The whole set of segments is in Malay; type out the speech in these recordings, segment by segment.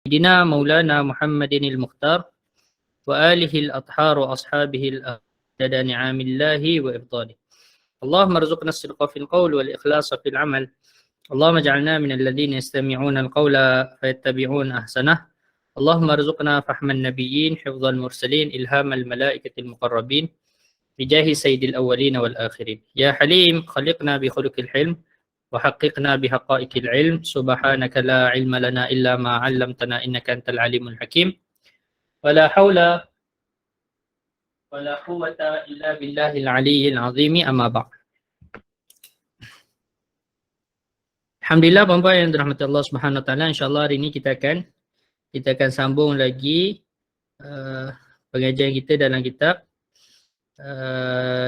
سيدنا مولانا محمد المختار وآله الأطهار وأصحابه الأعداد نعم الله وإفضاله. اللهم ارزقنا الصدق في القول والإخلاص في العمل. اللهم اجعلنا من الذين يستمعون القول فيتبعون أحسنه. اللهم ارزقنا فهم النبيين، حفظ المرسلين، إلهام الملائكة المقربين، بجاه سيد الأولين والآخرين. يا حليم خلقنا بخلق الحلم وحققنا بحقائق العلم. سبحانك لا علم لنا إلا ما علمتنا إنك أنت العليم الحكيم. ولا حول ولا قوة إلا بالله العلي العظيم. أما بعد. Alhamdulillah, puan-puan yang dirahmati Allah Subhanahu Wa Taala, insya-Allah hari ini kita akan sambung lagi pengajian kita dalam kitab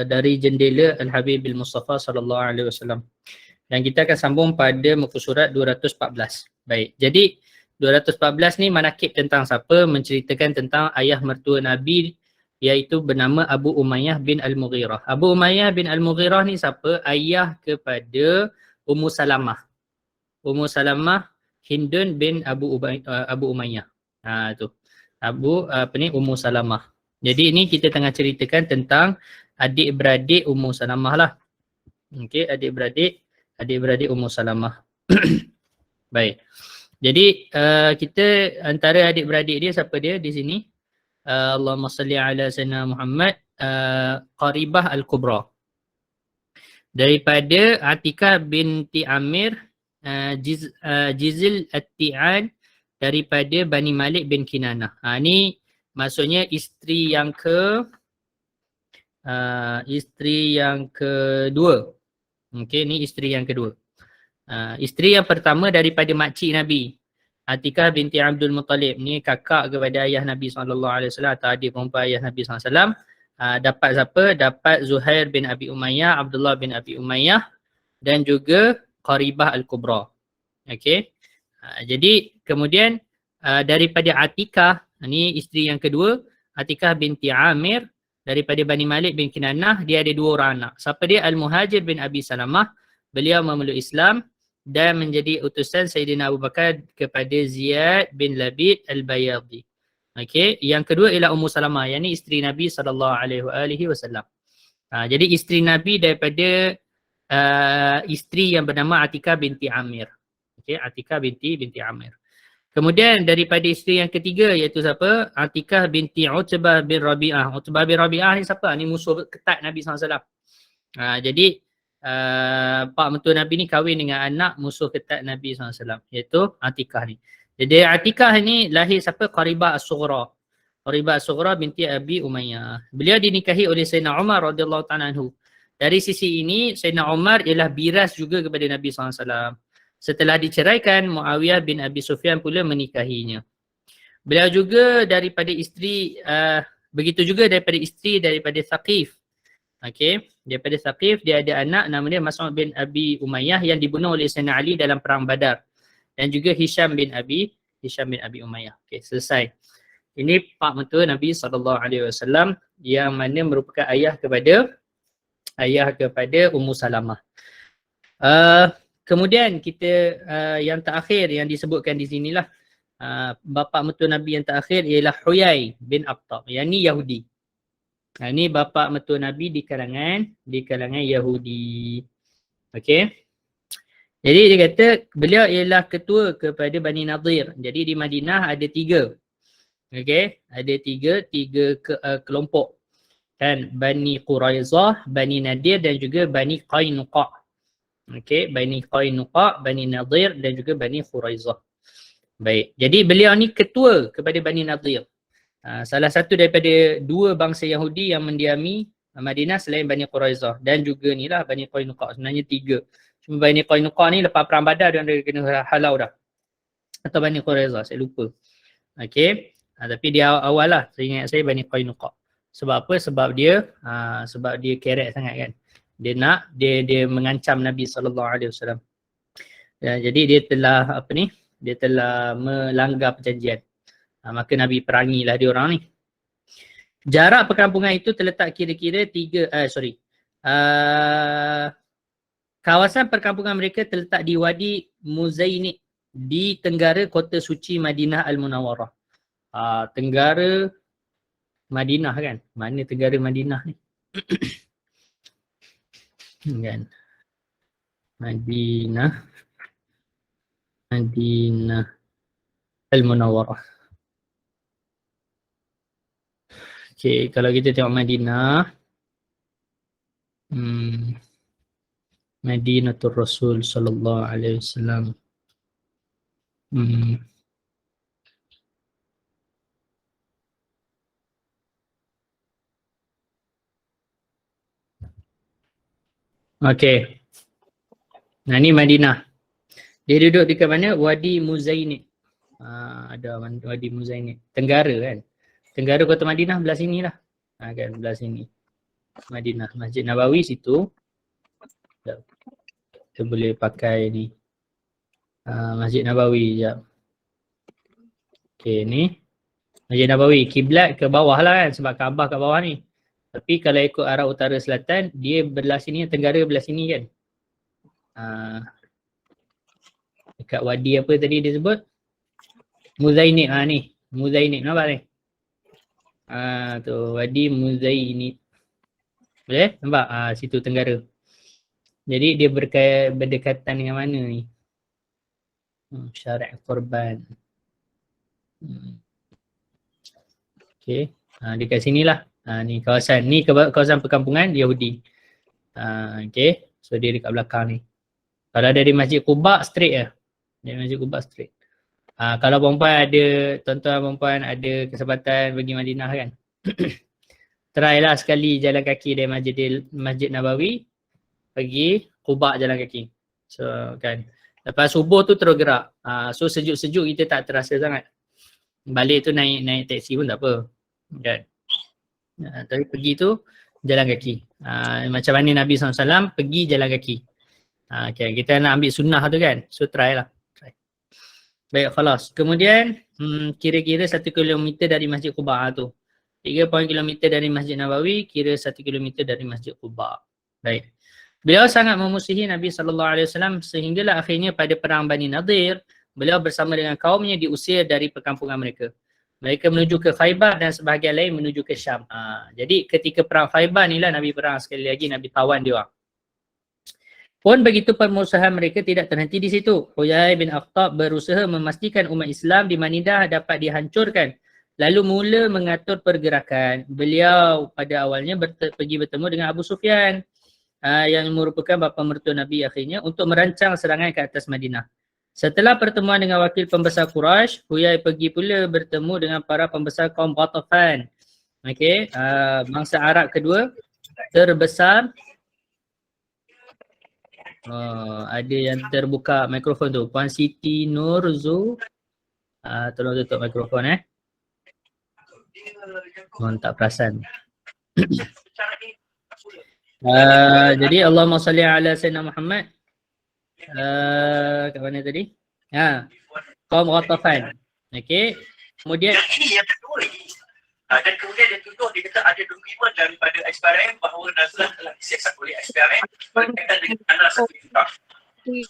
dari Jendela Al-Habib Al-Mustafa sallallahu alaihi wasallam. Dan kita akan sambung pada muka surat 214. Baik. Jadi 214 ni manakib tentang siapa? Menceritakan tentang ayah mertua Nabi, iaitu bernama Abu Umayyah bin Al-Mughirah. Abu Umayyah bin Al-Mughirah ni siapa? Ayah kepada Ummu Salamah. Ummu Salamah Hindun bin Abu Umayyah. Tu. Ummu Salamah. Jadi ini kita tengah ceritakan tentang adik-beradik Ummu Salamah lah. Okey, adik-beradik Ummu Salamah. Baik. Jadi kita antara adik-beradik dia, siapa dia di sini? Allahumma salli ala sayyidina Muhammad, Qaribah Al-Kubra. Daripada Atikah binti Amir, Jizil At-Ti'an daripada Bani Malik bin Kinanah. Ni maksudnya isteri yang kedua. Okey, ni isteri yang kedua. Isteri yang pertama daripada makcik Nabi, Atikah binti Abdul Muttalib. Ni kakak kepada ayah Nabi SAW atau adik perempuan ayah Nabi SAW. Dapat siapa? Dapat Zuhair bin Abi Umayyah, Abdullah bin Abi Umayyah dan juga Qaribah Al-Kubra. Okey. Jadi kemudian daripada Atikah, ni isteri yang kedua, Atikah binti Amir daripada Bani Malik bin Kinanah, dia ada dua orang anak. Siapa dia? Al-Muhajir bin Abi Salamah. Beliau memeluk Islam dan menjadi utusan Sayyidina Abu Bakar kepada Ziyad bin Labid Al-Bayadi. Okey, yang kedua ialah Ummu Salamah, yang ni isteri Nabi SAW. Jadi isteri Nabi daripada isteri yang bernama Atikah binti Amir. Okey, Atikah binti Amir. Kemudian daripada isteri yang ketiga iaitu siapa? Atikah binti Utbah bin Rabi'ah. Utbah bin Rabi'ah ni siapa? Ni musuh ketat Nabi SAW. Jadi pak mentua Nabi ni kahwin dengan anak musuh ketat Nabi SAW, iaitu Atikah ni. Jadi Atikah ni lahir siapa? Qaribah As-Sughra. Qaribah As-Sughra binti Abi Umayyah. Beliau dinikahi oleh Sayyidina Umar radhiyallahu ta'ala anhu. Dari sisi ini Sayyidina Umar ialah biras juga kepada Nabi SAW. Setelah diceraikan, Muawiyah bin Abi Sufyan pula menikahinya. Beliau juga daripada isteri, begitu juga daripada isteri daripada Thaqif. Okey, daripada Thaqif dia ada anak nama dia Mas'ud bin Abi Umayyah yang dibunuh oleh Sayyidina Ali dalam perang Badar. Dan juga Hisham bin Abi Umayyah. Okey, selesai. Ini pak mentua Nabi SAW yang mana merupakan ayah kepada Ummu Salamah. Kemudian kita yang terakhir yang disebutkan di sinilah bapa mentua Nabi yang terakhir ialah Huyai bin Akhtab. Yang ni Yahudi. Ini bapa mentua Nabi di kalangan Yahudi. Okey. Jadi dia kata beliau ialah ketua kepada Bani Nadir. Jadi di Madinah ada tiga. Okey, ada tiga kelompok. Kan, Bani Quraizah, Bani Nadir dan juga Bani Qainuqa. Okey, Bani Qainuqa, Bani Nadir dan juga Bani Quraizah. Baik. Jadi beliau ni ketua kepada Bani Nadir. Salah satu daripada dua bangsa Yahudi yang mendiami Madinah selain Bani Quraizah, dan juga ni lah Bani Qainuqa. Sebenarnya tiga. Cuma Bani Qainuqa ni lepas perang Badar dia kena halau dah. Atau Bani Quraizah, saya lupa. Okey. Tapi dia awal lah, saya ingat saya Bani Qainuqa. Sebab apa? Sebab dia kerek sangat kan. Dia mengancam Nabi SAW. Jadi dia telah melanggar perjanjian. Maka Nabi perangilah dia orang ni. Jarak perkampungan itu terletak kira-kira kawasan perkampungan mereka terletak di Wadi Muzainik di tenggara kota suci Madinah Al-Munawwarah. Tenggara Madinah kan? Mana tenggara Madinah ni? Kan? Madinah Al-Munawwarah. Okay, kalau kita tengok Madinah, Madinatul Rasul sallallahu alaihi wasallam. Okey. Nah ni Madinah. Dia duduk dekat mana? Wadi Muzainib. Ada Wadi Muzainib. Tenggara kan. Tenggara kota Madinah belah sini lah. Kan belah sini. Madinah. Masjid Nabawi situ. Kita boleh pakai ni. Masjid Nabawi sekejap. Okey ni. Masjid Nabawi. Kiblat ke bawah lah kan. Sebab Kaabah kat bawah ni. Tapi kalau ikut arah utara selatan, dia belah sini, tenggara belah sini kan. Dekat wadi apa tadi dia sebut? Muzainib. Ni. Muzainib. Nampak ni? Tu Wadi Muzainib. Boleh? Nampak? Situ tenggara. Jadi dia berdekatan dengan mana ni? Syarat korban. Okay. Dekat sinilah. Ni kawasan. Ni kawasan perkampungan Yahudi. Okay. So dia dekat belakang ni. Kalau dari Masjid Quba straight je. Dari Masjid Quba straight. Kalau perempuan ada, tuan-tuan perempuan ada kesempatan pergi Madinah kan. Try lah sekali jalan kaki dari Masjid Nabawi pergi Quba jalan kaki. So kan. Lepas subuh tu terus gerak. So sejuk-sejuk kita tak terasa sangat. Balik tu naik teksi pun tak apa. Kan. Tapi pergi tu jalan kaki. Macam mana Nabi SAW pergi jalan kaki. Okay. Kita nak ambil sunnah tu kan. So try lah. Baik, khalas. Kemudian kira-kira 1 kilometer dari Masjid Quba tu. 3 kilometer dari Masjid Nabawi, kira 1 kilometer dari Masjid Quba. Baik. Beliau sangat memusuhi Nabi SAW sehinggalah akhirnya pada perang Bani Nadir, beliau bersama dengan kaumnya diusir dari perkampungan mereka. Mereka menuju ke Khaybar dan sebahagian lain menuju ke Syam. Jadi ketika perang Khaybar ni lah Nabi perang sekali lagi, Nabi tawan dia orang. Pun begitu permusuhan mereka tidak terhenti di situ. Huyai bin Akhtab berusaha memastikan umat Islam di Madinah dapat dihancurkan. Lalu mula mengatur pergerakan. Beliau pada awalnya pergi bertemu dengan Abu Sufyan yang merupakan bapa mertua Nabi akhirnya untuk merancang serangan ke atas Madinah. Setelah pertemuan dengan wakil pembesar Quraisy, Huyai pergi pula bertemu dengan para pembesar kaum Ghatafan. Okey, bangsa Arab kedua terbesar. Ada yang terbuka mikrofon tu. Puan Siti Nurzu. Tolong tutup mikrofon Mohon tak perasan. Jadi Allahumma salli ala Sayyidina Muhammad. Kat mana tadi? Kaum Ghatafan. Okey. Kemudian yang kedua lagi. Dan kemudian dia tuduh, dia kata ada dokumen daripada SPRM bahawa Nazlah telah disiasat oleh SPRM berkaitan dengan tanah 1 juta.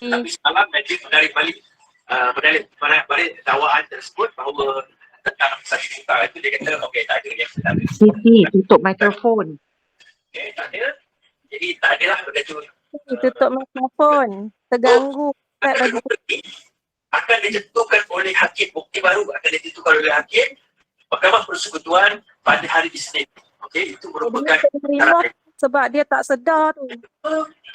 Tapi semalam Najib menarik balik dakwaan tersebut bahawa tentang 1 juta itu dia kata okey tak ada yang benar. Siti, tutup mikrofon. Okey, tak ada. Jadi tak adalah benda tu. Tutup mikrofon. Terganggu. Akan ditentukan oleh hakim, bukti baru akan ditentukan oleh hakim Mahkamah Persekutuan pada hari Isnin. Okey, itu merupakan sebab dia tak sedar tu.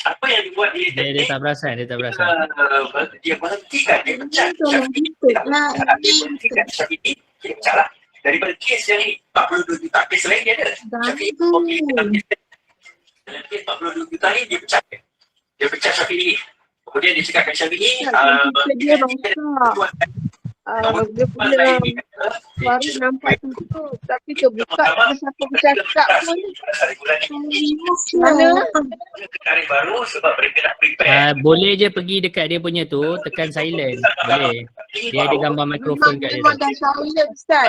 Apa yang dibuat dia tak perasan, dia berhentikan, dia pecat Syafi'i. Dia pecat lah. Daripada kes yang ni 42 juta, kes lain dia ada. Syafi'i okey, dalam kes 42 juta ni dia pecat. Dia pecat Syafi'i. Kemudian dia cakapkan Syafi'i dia bangsa. Dia punya baru nampak tutup tapi terbuka siapa bercakap pun mana tarik baru sebab mereka nak prepare. Boleh je pergi dekat dia punya tu, tekan silent. Boleh. Dia ada gambar mikrofon kat dia tu. Dah silent Ustaz.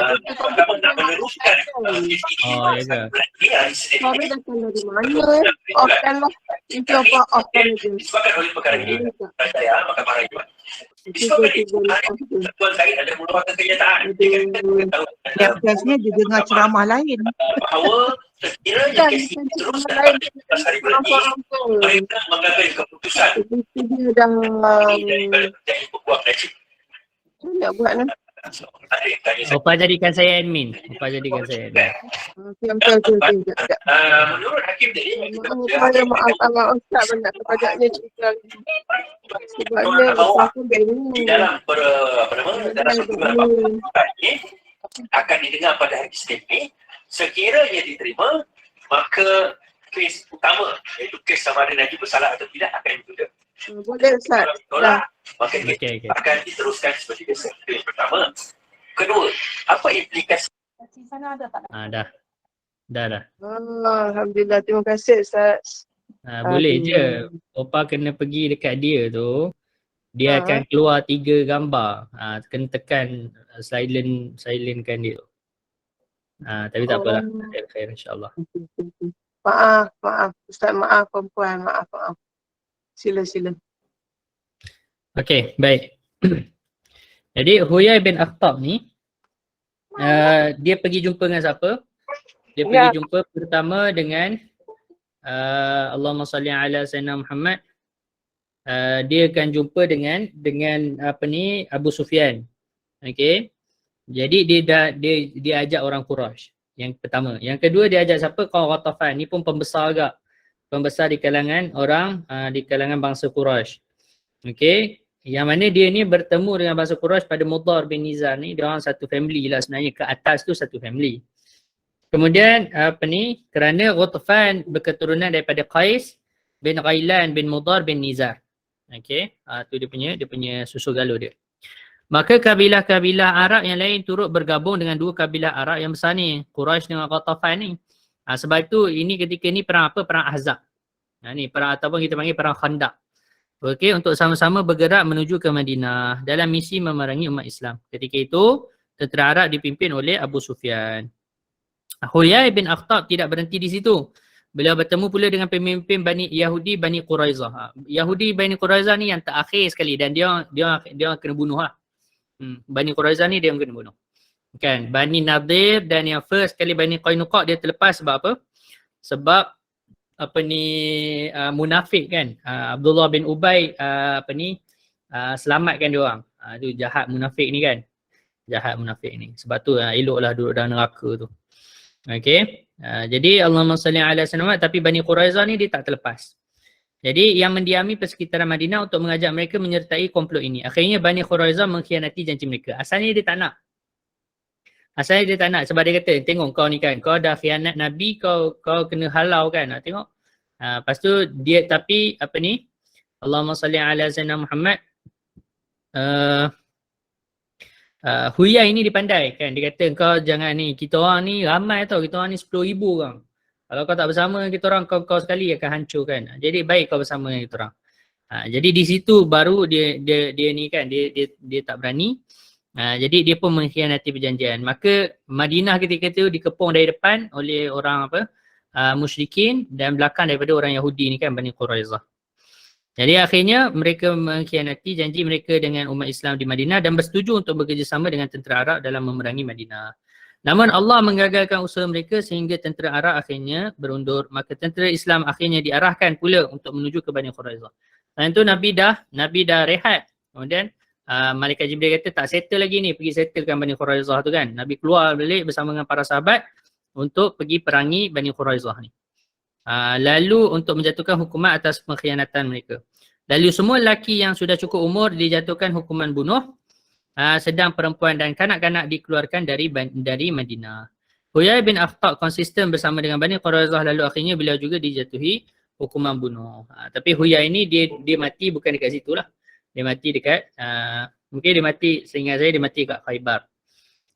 Nak meneruskan. Oh ya ke? Suara datang dari mana? Offkan lah. Coba off kan je. Disebabkan oleh perkara ini, saya maka para jual. Cuba off je. Tuan Syed ada merupakan kenyataan. Dia kata, Yang biasanya dia dengar ceramah lain. bahawa sekiranya Kan, kes ini terus orang lain hari berhenti, faham-faham. mereka mengambil keputusan Jadi dia dah ini daripada menjadi peguam najib. nak buat ni. Ada yang tanya saya. Opa jadikan saya admin. Opa jadikan saya admin. Okey. Sekejap. Menurut hakim tadi, Maaf kalau Ustaz banyak kepadanya cerita. Sebabnya bahawa aku bingung. di dalam dalam satu ini akan didengar pada hari Isnin ini, sekiranya diterima, maka kes utama iaitu kes sama ada Najib bersalah atau tidak akan ditunda. Boleh Ustaz. Kalau ditolak, maka dia Okey. akan diteruskan seperti biasa. Itu yang pertama. Kedua, apa implikasi Dah. Alhamdulillah, terima kasih Ustaz. Boleh je. Opa kena pergi dekat dia tu. Dia akan keluar 3 gambar. Kena tekan silentkan dia tu. Tapi tak apalah. Khair insyaAllah. Maaf. Ustaz maaf perempuan, maaf. Sila. Okey, baik. Jadi Huyai bin Akhtab ni dia pergi jumpa dengan siapa? Dia pergi jumpa pertama dengan Allahumma salli ala sayyidina Muhammad. Dia akan jumpa dengan Abu Sufyan. Okey. Jadi dia ajak orang Quraisy. Yang pertama. Yang kedua dia ajak siapa? Kaum Ghatafan. Ni pun pembesar agak. Pembesar di kalangan di kalangan bangsa Quraisy. Okey. Yang mana dia ni bertemu dengan bangsa Quraisy pada Mudar bin Nizar ni. Dia orang satu family lah sebenarnya. Ke atas tu satu family. Kemudian kerana Ghatafan berketurunan daripada Qais bin Ghailan bin Mudar bin Nizar. Okey. Tu dia punya susu galuh dia. Maka kabilah-kabilah Arab yang lain turut bergabung dengan dua kabilah Arab yang besar ni, Quraisy dengan Ghatafan ni. Sebab itu ketika ni perang apa? Perang Ahzab. Ni perang ataupun kita panggil perang Khandaq. Okey, untuk sama-sama bergerak menuju ke Madinah dalam misi memerangi umat Islam. Ketika itu tentera Arab dipimpin oleh Abu Sufyan. Huyai bin Akhtab tidak berhenti di situ. Beliau bertemu pula dengan pemimpin Yahudi Bani Quraizah. Yahudi Bani Quraizah ni yang terakhir sekali dan dia kena bunuh lah. Bani Quraizah ni dia yang kena bunuh. Kan, Bani Nadir dan yang first kali Bani Qainuqa dia terlepas sebab apa? Sebab munafik kan. Abdullah bin Ubay selamatkan dia orang. Tu jahat munafik ni kan. Jahat munafik ni. Sebab tu eloklah duduk dalam neraka tu. Okey. Jadi Allahumma salli ala sayyidina tapi Bani Quraizah ni dia tak terlepas. Jadi yang mendiami persekitaran Madinah untuk mengajak mereka menyertai komplot ini. Akhirnya Bani Quraizah mengkhianati janji mereka. Asalnya dia tak nak. Sebab dia kata, tengok kau ni kan, kau dah khianat Nabi, kau kena halau kan. Tengok. Lepas tu dia tapi Allahumma salli ala sayyidina Muhammad. Huyai ni dipandai kan. Dia kata kau jangan ni, kita orang ni ramai tau, kita orang ni 10,000 orang. Kalau kau tak bersama kita orang, kau sekali akan hancur kan. Jadi baik kau bersama dengan kita orang. Jadi di situ baru dia ni kan, dia tak berani. Jadi dia pun mengkhianati perjanjian. Maka Madinah ketika itu dikepung dari depan oleh orang musyrikin dan belakang daripada orang Yahudi ni kan, Bani Quraizah. Jadi akhirnya mereka mengkhianati janji mereka dengan umat Islam di Madinah dan bersetuju untuk bekerjasama dengan tentera Arab dalam memerangi Madinah. Namun Allah menggagalkan usaha mereka sehingga tentera Arab akhirnya berundur. Maka tentera Islam akhirnya diarahkan pula untuk menuju ke Bani Quraizah. Dan itu Nabi dah rehat. Kemudian Malaikat Jibril kata tak settle lagi ni, pergi settlekan Bani Quraizah tu kan. Nabi keluar balik bersama dengan para sahabat untuk pergi perangi Bani Quraizah ni. Lalu untuk menjatuhkan hukuman atas pengkhianatan mereka. Lalu semua lelaki yang sudah cukup umur dijatuhkan hukuman bunuh. Sedang perempuan dan kanak-kanak dikeluarkan dari Madinah. Huyai bin Akhtab konsisten bersama dengan Bani Quraizah, lalu akhirnya beliau juga dijatuhi hukuman bunuh. Tapi Huyai ni dia mati bukan dekat situ lah. Dia mati dekat, mungkin dia mati, seingat saya dia mati kat Khaybar.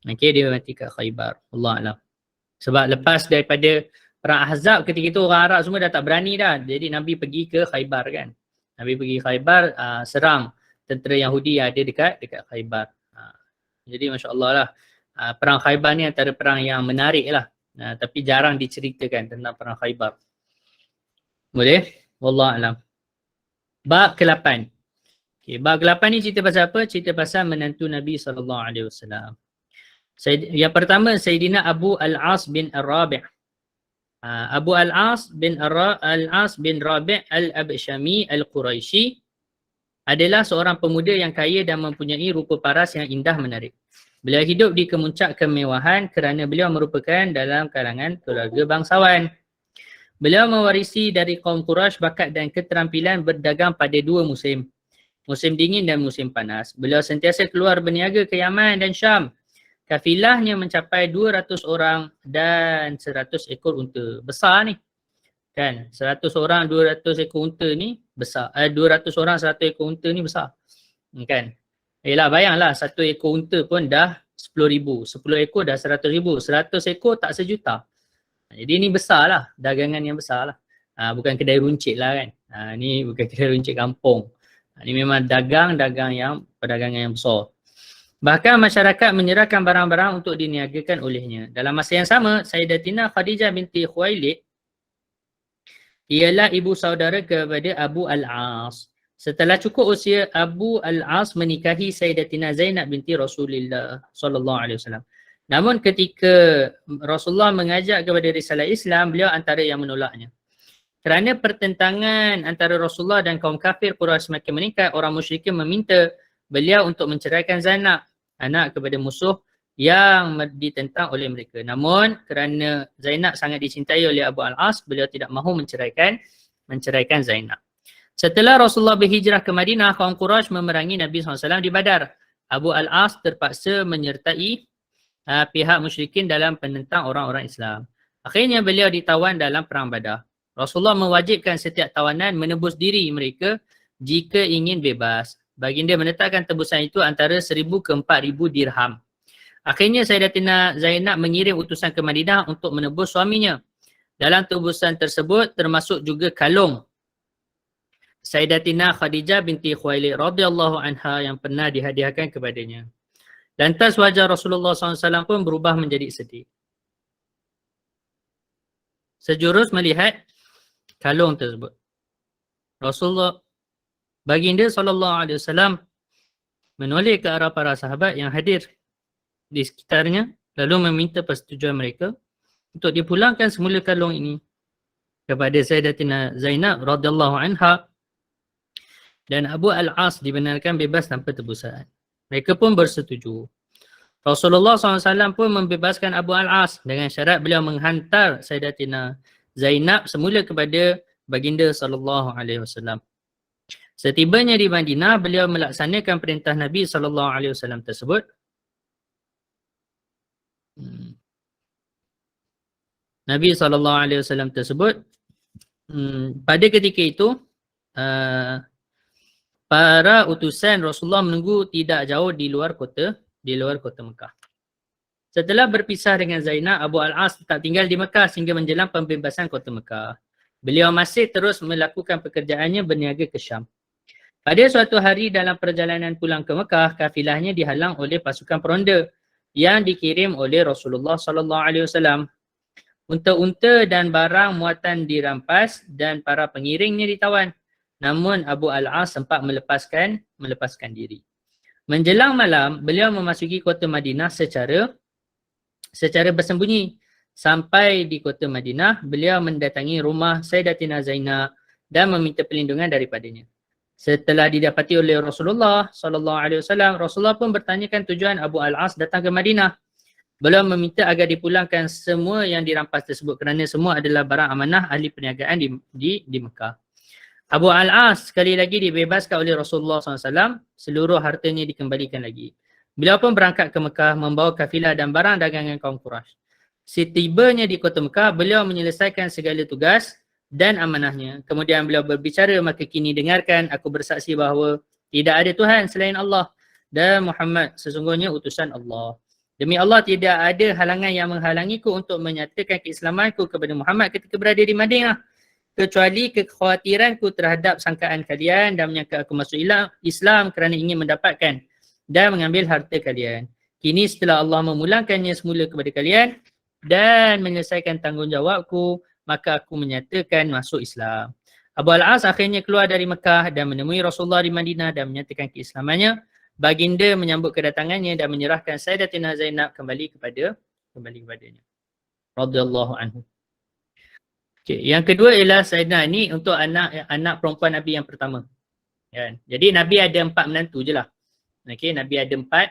Okay, dia mati kat Khaybar. Allah Alam. Sebab lepas daripada perang Ahzab ketika itu orang Arab semua dah tak berani dah. Jadi Nabi pergi ke Khaybar kan. Nabi pergi Khaybar serang tentera Yahudi yang ada dekat Khaybar. Jadi Masya Allah lah. Perang Khaybar ni antara perang yang menarik lah. Tapi jarang diceritakan tentang perang Khaybar. Boleh? Wallahu alam. Bab ke-8. Okay, bab ke-8 ni cerita pasal apa? Cerita pasal menantu Nabi SAW. Yang pertama, Sayyidina Abu Al-As bin Ar-Rabi'. Abu Al-As bin Rabi' Al-Abshami Al-Quraisy adalah seorang pemuda yang kaya dan mempunyai rupa paras yang indah menarik. Beliau hidup di kemuncak kemewahan kerana beliau merupakan dalam kalangan keluarga bangsawan. Beliau mewarisi dari kaum Quraisy bakat dan keterampilan berdagang pada 2 musim. Musim dingin dan musim panas. Beliau sentiasa keluar berniaga ke Yaman dan Syam. Kafilahnya mencapai 200 orang dan 100 ekor unta. Besar ni. Kan? 100 orang 200 ekor unta ni besar. 200 orang 100 ekor unta ni besar. Kan? Yelah bayanglah 1 ekor unta pun dah 10,000. 10 ekor dah 100,000. 100 ekor tak sejuta. Jadi ni besar lah. Dagangan yang besar lah. Bukan kedai runcit lah kan. Ni bukan kedai runcit kampung. Ni memang dagang-dagang yang perdagangan yang besar. Bahkan masyarakat menyerahkan barang-barang untuk diniagakan olehnya. Dalam masa yang sama, Sayyidatina Khadijah binti Khuwailid ialah ibu saudara kepada Abu Al-As. Setelah cukup usia, Abu Al-As menikahi Sayyidatina Zainab binti Rasulullah SAW. Namun ketika Rasulullah mengajak kepada risalah Islam, beliau antara yang menolaknya. Kerana pertentangan antara Rasulullah dan kaum kafir Quraisy semakin meningkat, orang musyrikin meminta beliau untuk menceraikan Zainab, anak kepada musuh yang ditentang oleh mereka. Namun kerana Zainab sangat dicintai oleh Abu Al-As, beliau tidak mahu menceraikan Zainab. Setelah Rasulullah berhijrah ke Madinah, kaum Quraisy memerangi Nabi SAW di Badar. Abu Al-As terpaksa menyertai pihak musyrikin dalam penentang orang-orang Islam. Akhirnya beliau ditawan dalam perang Badar. Rasulullah mewajibkan setiap tawanan menebus diri mereka jika ingin bebas. Baginda menetapkan tebusan itu antara 1,000 ke 4,000 dirham. Akhirnya Sayyidatina Zainab mengirim utusan ke Madinah untuk menebus suaminya. Dalam tebusan tersebut termasuk juga kalung Sayyidatina Khadijah binti Khuwailid radhiyallahu anha yang pernah dihadiahkan kepadanya. Lantas wajah Rasulullah SAW pun berubah menjadi sedih. Sejurus melihat kalung tersebut. Rasulullah Baginda SAW menoleh ke arah para sahabat yang hadir di sekitarnya lalu meminta persetujuan mereka untuk dipulangkan semula kalung ini kepada Sayyidatina Zainab radhiyallahu anha dan Abu Al-As dibenarkan bebas tanpa tebusan. Mereka pun bersetuju. Rasulullah SAW pun membebaskan Abu Al-As dengan syarat beliau menghantar Sayyidatina Zainab semula kepada Baginda SAW. Setibanya di Madinah, beliau melaksanakan perintah Nabi SAW tersebut. Nabi SAW tersebut pada ketika itu para utusan Rasulullah menunggu tidak jauh di luar kota Mekah. Setelah berpisah dengan Zainab, Abu Al-As tetap tinggal di Mekah sehingga menjelang pembebasan kota Mekah. Beliau masih terus melakukan pekerjaannya berniaga ke Syam. Pada suatu hari dalam perjalanan pulang ke Mekah, kafilahnya dihalang oleh pasukan peronda yang dikirim oleh Rasulullah SAW. Unta-unta dan barang muatan dirampas dan para pengiringnya ditawan. Namun Abu Al-As sempat melepaskan diri. Menjelang malam, beliau memasuki kota Madinah secara bersembunyi. Sampai di kota Madinah, beliau mendatangi rumah Sayyidatina Zainab dan meminta perlindungan daripadanya. Setelah didapati oleh Rasulullah SAW, Rasulullah pun bertanyakan tujuan Abu Al-As datang ke Madinah. Beliau meminta agar dipulangkan semua yang dirampas tersebut kerana semua adalah barang amanah ahli perniagaan di Mekah. Abu Al-As sekali lagi dibebaskan oleh Rasulullah SAW, seluruh hartanya dikembalikan lagi. Beliau pun berangkat ke Mekah membawa kafilah dan barang dagangan kaum Quraisy. Setibanya di kota Mekah, beliau menyelesaikan segala tugas dan amanahnya. Kemudian beliau berbicara, maka kini dengarkan, aku bersaksi bahawa tidak ada Tuhan selain Allah dan Muhammad sesungguhnya utusan Allah. Demi Allah tidak ada halangan yang menghalangiku untuk menyatakan keislamanku kepada Muhammad ketika berada di Madinah, kecuali kekhawatiranku terhadap sangkaan kalian dan menyangka aku masuk Islam kerana ingin mendapatkan dan mengambil harta kalian. Kini setelah Allah memulangkannya semula kepada kalian dan menyelesaikan tanggungjawabku, maka aku menyatakan masuk Islam. Abu Al-As akhirnya keluar dari Mekah dan menemui Rasulullah di Madinah dan menyatakan keislamannya. Baginda menyambut kedatangannya dan menyerahkan Sayyidatina Zainab kembali kepadanya. Radhiyallahu anhu. Okay. Yang kedua ialah Sayyidina ini untuk anak perempuan Nabi yang pertama. Kan? Jadi Nabi ada 4 menantu je lah. Okay, Nabi ada 4,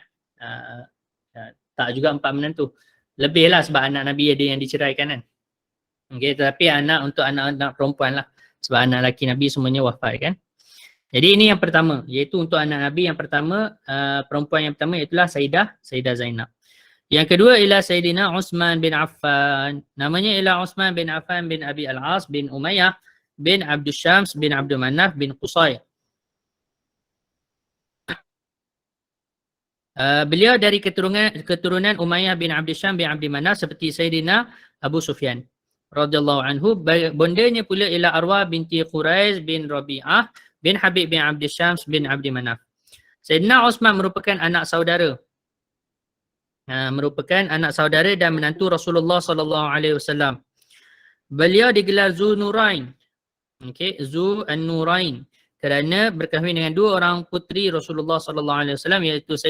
tak juga 4 menantu. Lebih lah sebab anak Nabi ada yang diceraikan kan. Okay, tetapi untuk anak-anak perempuan lah. Sebab anak lelaki Nabi semuanya wafat kan. Jadi ini yang pertama, iaitu untuk anak Nabi yang pertama, perempuan yang pertama iaitulah Sayyidah Zainab. Yang kedua ialah Sayyidina Uthman bin Affan. Namanya ialah Uthman bin Affan bin Abi Al-As bin Umayyah bin Abdul Syams bin Abdul Manaf bin Qusay. Beliau dari keturunan Umayyah bin Abdul Syams bin Abdul Manaf seperti Sayyidina Abu Sufyan radhiyallahu anhu. Bondanya pula ialah Arwah binti Quraish bin Rabi'ah bin Habib bin Abdul Syams bin Abdul Manaf. Sayyidina Uthman merupakan anak saudara. Dan menantu Rasulullah sallallahu alaihi wasallam. Beliau digelar Zu Nurain. Okey, Zu An-Nurain kerana berkahwin dengan 2 orang puteri Rasulullah sallallahu alaihi wasallam iaitu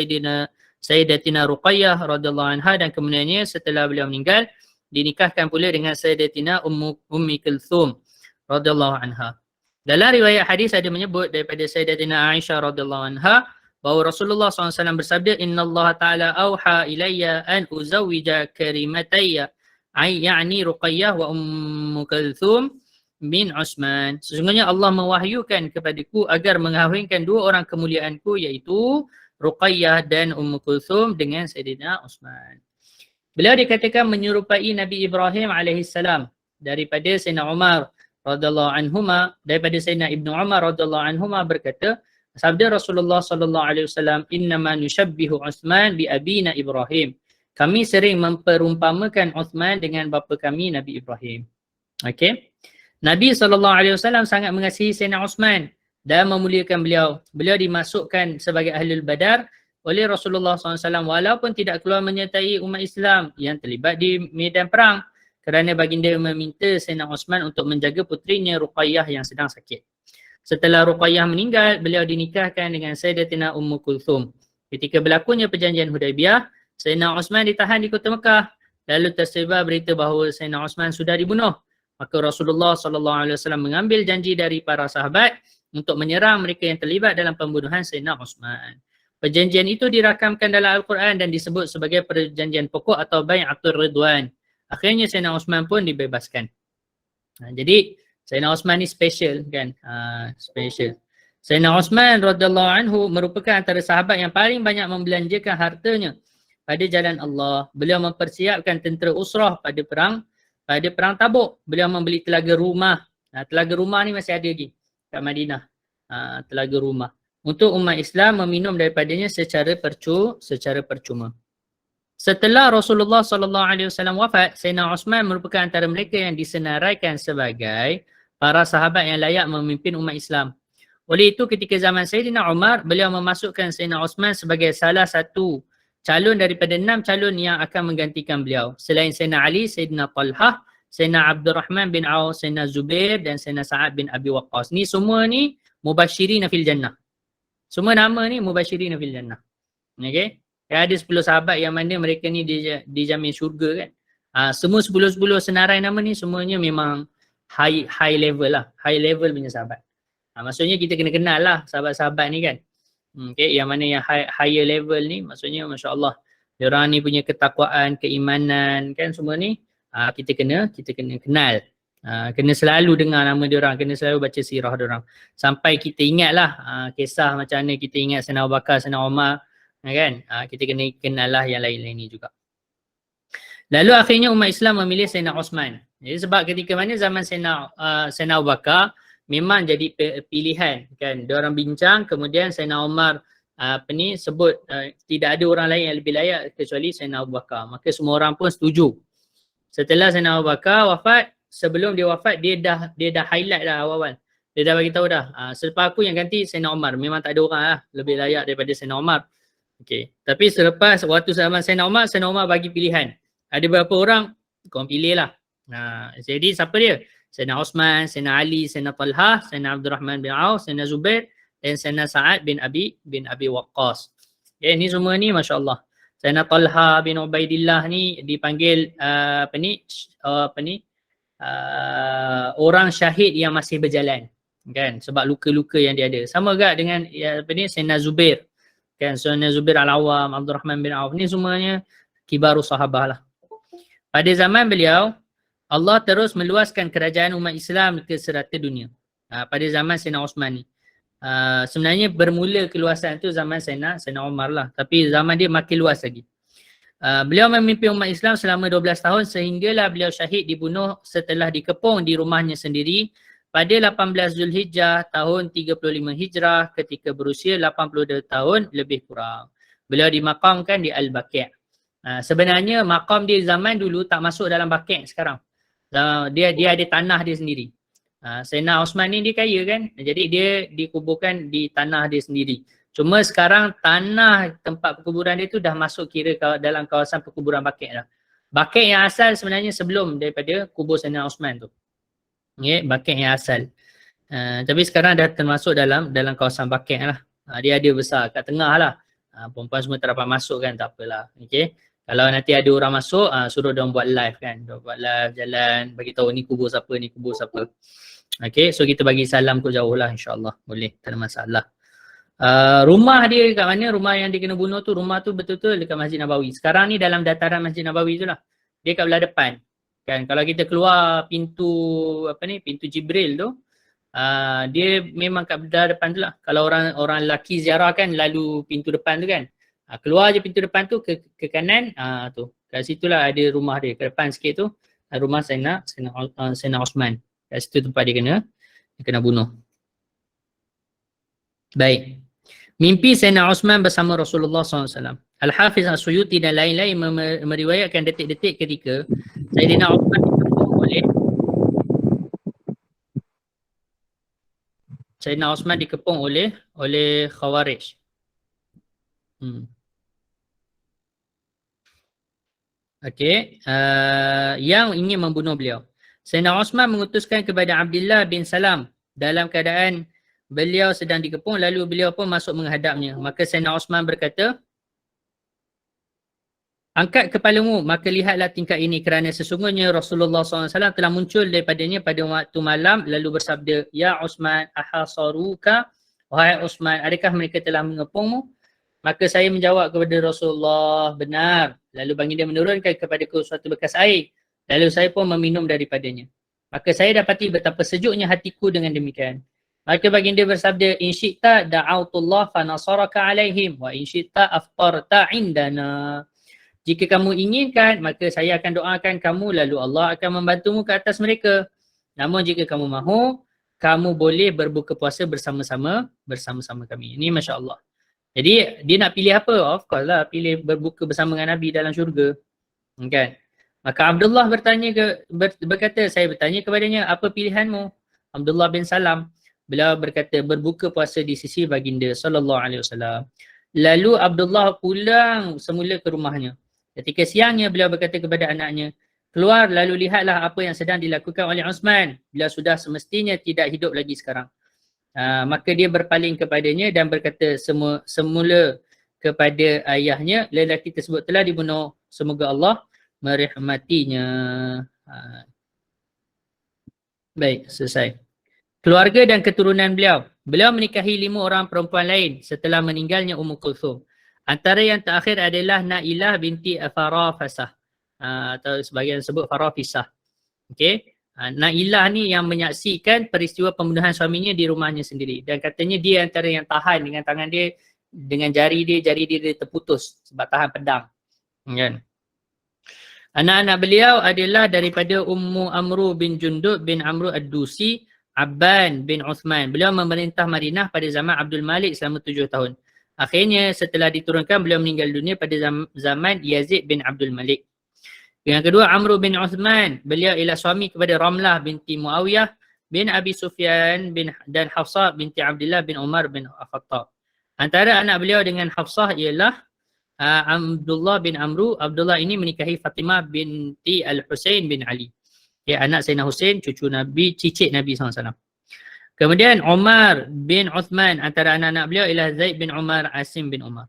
Sayyidatina Ruqayyah radhiyallahu anha dan kemudiannya setelah beliau meninggal dinikahkan pula dengan Sayyidatina Ummi Kulthum radhiyallahu anha. Dalam riwayat hadis ada menyebut daripada Sayyidatina Aisyah radhiyallahu anha bahawa Rasulullah SAW bersabda, Inna Allah Ta'ala awha ilayya an uzawwija karimatayya ya'ni Ruqayyah wa Ummu Kulthum bin Uthman. Sesungguhnya Allah mewahyukan kepadaku agar mengahwinkan 2 orang kemuliaanku iaitu Ruqayyah dan Ummu Kulthum dengan Sayyidina Uthman. Beliau dikatakan menyerupai Nabi Ibrahim alaihissalam daripada Sayyidina Umar radhiyallahu anhuma, daripada Sayyidina Ibnu Umar radhiyallahu anhuma berkata, sabda Rasulullah sallallahu alaihi wasallam, innama nushabbihu Uthman bi abina Ibrahim. Kami sering memperumpamakan Uthman dengan bapa kami Nabi Ibrahim. Okey. Nabi sallallahu alaihi wasallam sangat mengasihi Sayyidina Uthman dan memuliakan beliau. Beliau dimasukkan sebagai ahlul Badar oleh Rasulullah SAW walaupun tidak keluar menyertai umat Islam yang terlibat di medan perang kerana baginda meminta Sayyidina Uthman untuk menjaga putrinya Ruqayyah yang sedang sakit. Setelah Ruqayyah meninggal, beliau dinikahkan dengan Sayyidatina Ummu Kulthum. Ketika berlakunya perjanjian Hudaibiyah, Sayyidina Uthman ditahan di kota Mekah. Lalu tersebar berita bahawa Sayyidina Uthman sudah dibunuh. Maka Rasulullah SAW mengambil janji dari para sahabat untuk menyerang mereka yang terlibat dalam pembunuhan Sayyidina Uthman. Perjanjian itu dirakamkan dalam Al-Quran dan disebut sebagai perjanjian pokok atau Bai'atul Ridwan. Akhirnya Sayyidina Uthman pun dibebaskan. Jadi Sayyidina Uthman ni special kan, special. Sayyidina Uthman radhiyallahu anhu merupakan antara sahabat yang paling banyak membelanjakan hartanya pada jalan Allah. Beliau mempersiapkan tentera Usrah pada perang Tabuk. Beliau membeli telaga rumah. Telaga rumah ni masih ada lagi kat Madinah. Telaga rumah. Untuk umat Islam meminum daripadanya secara percuma. Setelah Rasulullah SAW wafat, Sayyidina Uthman merupakan antara mereka yang disenaraikan sebagai para sahabat yang layak memimpin umat Islam. Oleh itu ketika zaman Sayyidina Umar, beliau memasukkan Sayyidina Uthman sebagai salah satu calon daripada 6 calon yang akan menggantikan beliau. Selain Sayyidina Ali, Sayyidina Talhah, Sayyidina Abdurrahman bin Auf, Sayyidina Zubair dan Sayyidina Sa'ad bin Abi Waqqas. Ni semua ni mubasyirin fil jannah. Semua nama ni mubasyirin fil jannah. Okey? Ada 10 sahabat yang mana mereka ni dijamin syurga kan. Semua 10 senarai nama ni semuanya memang high level lah. High level punya sahabat. Maksudnya kita kena kenal lah sahabat-sahabat ni kan. Okay, yang mana yang higher level ni maksudnya Masya Allah. Diorang ni punya ketakwaan, keimanan kan semua ni kita kena kenal. Kena selalu dengar nama diorang, kena selalu baca sirah diorang. Sampai kita ingat lah kisah macam mana kita ingat Sayyidina Abu Bakar, Sayyidina Umar kan. Kita kena kenal lah yang lain-lain ni juga. Lalu akhirnya umat Islam memilih Sayyidina Uthman. Jadi sebab ketika mana zaman Sayyidina Abu Bakar memang jadi pilihan kan. Diorang bincang kemudian Sayyidina Umar sebut tidak ada orang lain yang lebih layak kecuali Sayyidina Abu Bakar. Maka semua orang pun setuju. Setelah Sayyidina Abu Bakar wafat, sebelum dia wafat dia dah highlight dah awal-awal. Dia dah bagi tahu dah. Selepas aku yang ganti Sayyidina Umar. Memang tak ada orang lah lebih layak daripada Sayyidina Umar. Okey. Tapi selepas waktu zaman Sayyidina Umar bagi pilihan. Ada beberapa orang kau pilih lah. Jadi siapa dia? Sayyidina Osman, Sayyidina Ali, Sayyidina Talha, Sayyidina Abdul Rahman bin Auf, Sayyidina Zubair dan Sayyidina Sa'ad bin Abi Waqqas. Okay, ni semua ni masya-Allah. Sayyidina Talha bin Ubaidillah ni dipanggil orang syahid yang masih berjalan, kan, sebab luka-luka yang dia ada. Sama juga dengan Sayyidina Zubair, kan, Sayyidina Zubair Al-Awwam, Abdul Rahman bin Auf, ni semuanya kibarus sahabah lah. Pada zaman beliau, Allah terus meluaskan kerajaan umat Islam ke serata dunia. Pada zaman Sayyidina Osman ni. Sebenarnya bermula keluasan tu zaman Sayyidina Umar lah. Tapi zaman dia makin luas lagi. Beliau memimpin umat Islam selama 12 tahun sehinggalah beliau syahid dibunuh setelah dikepung di rumahnya sendiri pada 18 Zulhijjah tahun 35 Hijrah ketika berusia 82 tahun lebih kurang. Beliau dimakamkan di Al-Baqi'. Sebenarnya makam dia zaman dulu tak masuk dalam Baqi' sekarang. Dia ada tanah dia sendiri. Sayyidina Osman ni dia kaya kan, jadi dia dikuburkan di tanah dia sendiri. Cuma sekarang tanah tempat perkuburan dia tu dah masuk kira dalam kawasan perkuburan Baqi' dah. Baqi' yang asal sebenarnya sebelum daripada kubur Sayyidina Osman tu. Okay, Baqi' yang asal. Tapi sekarang dah termasuk dalam kawasan Baqi' lah. Dia ada besar kat tengah lah. Perempuan semua tak dapat masuk kan, tak apalah. Okay. Kalau nanti ada orang masuk, suruh diorang buat live kan. Diorang buat live, jalan, bagi tahu ni kubur siapa, ni kubur siapa. Okay, so kita bagi salam ke jauh lah, insyaAllah. Boleh, tak ada masalah. Rumah dia kat mana? Rumah yang dia kena bunuh tu, rumah tu betul-betul dekat Masjid Nabawi. Sekarang ni dalam dataran Masjid Nabawi tu lah. Dia kat belah depan. Kan, kalau kita keluar pintu, pintu Jibril tu, dia memang kat belah depan tu lah. Kalau orang lelaki ziarah kan, lalu pintu depan tu kan. Keluar je pintu depan tu ke kanan, tu. Kat situlah ada rumah dia. Ke depan sikit tu, rumah Sayyidina Osman. Kat situ tempat dia kena bunuh. Baik. Mimpi Sayyidina Osman bersama Rasulullah SAW. Al-Hafiz As-Suyuti dan lain-lain meriwayatkan detik-detik ketika Sayyidina Osman dikepung oleh Sayyidina Osman dikepung oleh Khawarij. Okey, yang ingin membunuh beliau. Sayyidina Osman mengutuskan kepada Abdullah bin Salam dalam keadaan beliau sedang dikepung, lalu beliau pun masuk menghadapnya. Maka Sayyidina Osman berkata, angkat kepalamu, maka lihatlah tingkap ini kerana sesungguhnya Rasulullah SAW telah muncul daripadanya pada waktu malam lalu bersabda, Ya Osman, ahasaruka, wahai Osman, adakah mereka telah mengepungmu? Maka saya menjawab kepada Rasulullah, benar. Lalu baginda menurunkan kepadaku suatu bekas air. Lalu saya pun meminum daripadanya. Maka saya dapati betapa sejuknya hatiku dengan demikian. Maka baginda bersabda, in syi'ta da'autullah fanasaraka alaihim wa in syi'ta aftarta indana. Jika kamu inginkan, maka saya akan doakan kamu lalu Allah akan membantumu ke atas mereka. Namun jika kamu mahu, kamu boleh berbuka puasa bersama-sama kami. Ini Masya Allah. Jadi dia nak pilih apa? Of course lah, pilih berbuka bersama dengan Nabi dalam syurga. Kan? Maka Abdullah berkata, saya bertanya kepadanya, apa pilihanmu? Abdullah bin Salam. Beliau berkata, berbuka puasa di sisi baginda SAW. Lalu Abdullah pulang semula ke rumahnya. Ketika siangnya beliau berkata kepada anaknya, keluar lalu lihatlah apa yang sedang dilakukan oleh Osman. Beliau sudah semestinya tidak hidup lagi sekarang. Maka dia berpaling kepadanya dan berkata semula kepada ayahnya, lelaki tersebut telah dibunuh, semoga Allah merahmatinya. Baik, selesai. Keluarga dan keturunan beliau. Beliau menikahi 5 orang perempuan lain setelah meninggalnya Ummu Kulthum. Antara yang terakhir adalah Nailah binti Farafisah, atau sebagian sebut Farafisah. Okey. Nailah ni yang menyaksikan peristiwa pembunuhan suaminya di rumahnya sendiri. Dan katanya dia antara yang tahan dengan tangan dia, dengan jari dia terputus sebab tahan pedang. Kan? Anak-anak beliau adalah daripada Ummu Amru bin Jundub bin Amru Ad-Dusi, Abban bin Uthman. Beliau memerintah Madinah pada zaman Abdul Malik selama 7 tahun. Akhirnya setelah diturunkan, beliau meninggal dunia pada zaman Yazid bin Abdul Malik. Yang kedua, Amru bin Uthman. Beliau ialah suami kepada Ramlah binti Muawiyah bin Abi Sufyan dan Hafsah binti Abdullah bin Umar bin Khattab. Antara anak beliau dengan Hafsah ialah Abdullah bin Amru. Abdullah ini menikahi Fatimah binti Al-Husain bin Ali. Okay, anak Sayyidina Husain, cucu Nabi, cicit Nabi SAW. Kemudian Umar bin Uthman, antara anak-anak beliau ialah Zaid bin Umar, Asim bin Umar.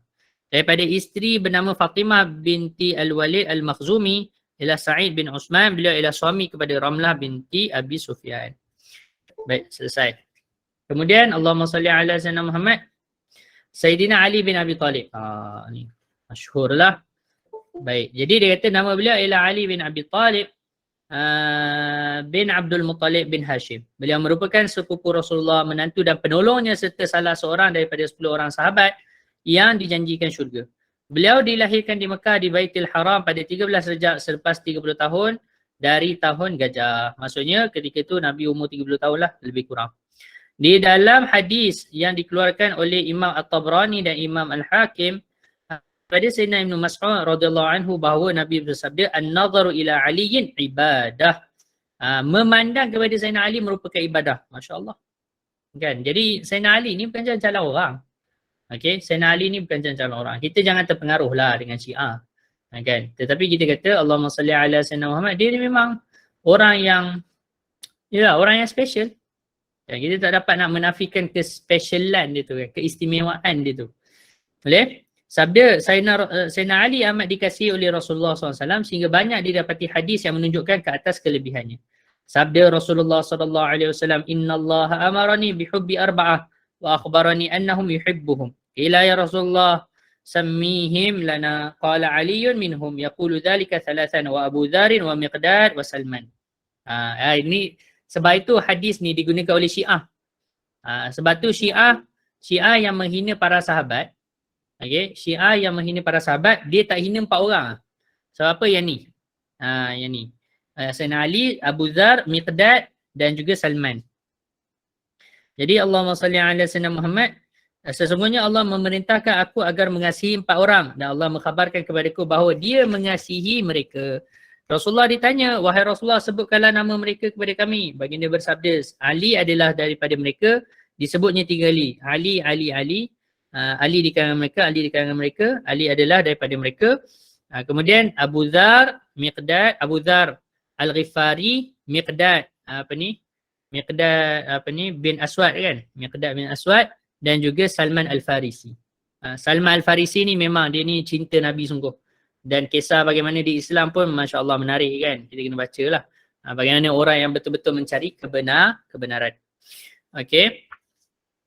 Daripada isteri bernama Fatimah binti Al-Walid Al-Makhzumi ialah Sa'id bin Uthman, beliau ialah suami kepada Ramlah binti Abi Sufyan. Baik, selesai. Kemudian Allahumma salli ala Sayyidina Muhammad, Sayyidina Ali bin Abi Talib. Ni masyhur lah. Baik, jadi dia kata nama beliau ialah Ali bin Abi Talib bin Abdul Muttalib bin Hashim. Beliau merupakan sepupu Rasulullah, menantu dan penolongnya serta salah seorang daripada 10 orang sahabat yang dijanjikan syurga. Beliau dilahirkan di Mekah di Baitul Haram pada 13 Rejab selepas 30 tahun dari tahun gajah. Maksudnya ketika itu Nabi umur 30 tahun lah, lebih kurang. Di dalam hadis yang dikeluarkan oleh Imam At-Tabrani dan Imam Al-Hakim pada Sayyidina Ibn Mas'ud radhiyallahu anhu bahawa Nabi bersabda an-nadharu ila aliyin ibadah. Memandang kepada Sayyidina Ali merupakan ibadah. Masya-Allah. Kan? Jadi Sayyidina Ali ni bukan jalan orang. Okey, Sayyidina Ali ni bukan jalan orang. Kita jangan terpengaruhlah dengan Syiah. Kan? Tetapi kita kata Allahumma salli ala Sayyidina Muhammad, dia ni memang orang yang orang yang special. Kita tak dapat nak menafikan kespesialan dia tu, keistimewaan dia tu. Boleh? Sabda Sayyidina Ali amat dikasihi oleh Rasulullah SAW sehingga banyak didapati hadis yang menunjukkan ke atas kelebihannya. Sabda Rasulullah SAW, Inna Allah amarani bihubbi arba'ah wa akhbarani annahum yuhibbuhum. Ila ya Rasulullah sammihim lana, qala Aliyun minhum, yaqulu dhalika thalathan wa Abu Dharin wa Miqdad wa Salman. Ini sebab itu hadis ni digunakan oleh Syiah. Sebab tu Syiah yang menghina para sahabat. Okay, Syiah yang menghina para sahabat, dia tak hina 4 orang. Sebab apa yang ni? Yang ni. Sayyidina Ali, Abu Dhar, Miqdad dan juga Salman. Jadi Allahumma salli ala Sayyidina Muhammad, sesungguhnya Allah memerintahkan aku agar mengasihi 4 orang dan Allah mengkhabarkan kepadaku bahawa dia mengasihi mereka. Rasulullah ditanya, wahai Rasulullah, sebutkanlah nama mereka kepada kami. Baginda bersabda, Ali adalah daripada mereka, disebutnya 3 kali. Ali, Ali, Ali. Ali di kalangan mereka, Ali di kalangan mereka, Ali adalah daripada mereka. Kemudian Abu Dhar, Miqdad, Abu Dhar Al-Ghifari, Miqdad bin Aswad kan? Miqdad bin Aswad dan juga Salman Al-Farisi. Salman Al-Farisi ni memang dia ni cinta Nabi sungguh. Dan kisah bagaimana di Islam pun Masya Allah menarik kan? Kita kena baca lah. Bagaimana orang yang betul-betul mencari kebenaran. Okey.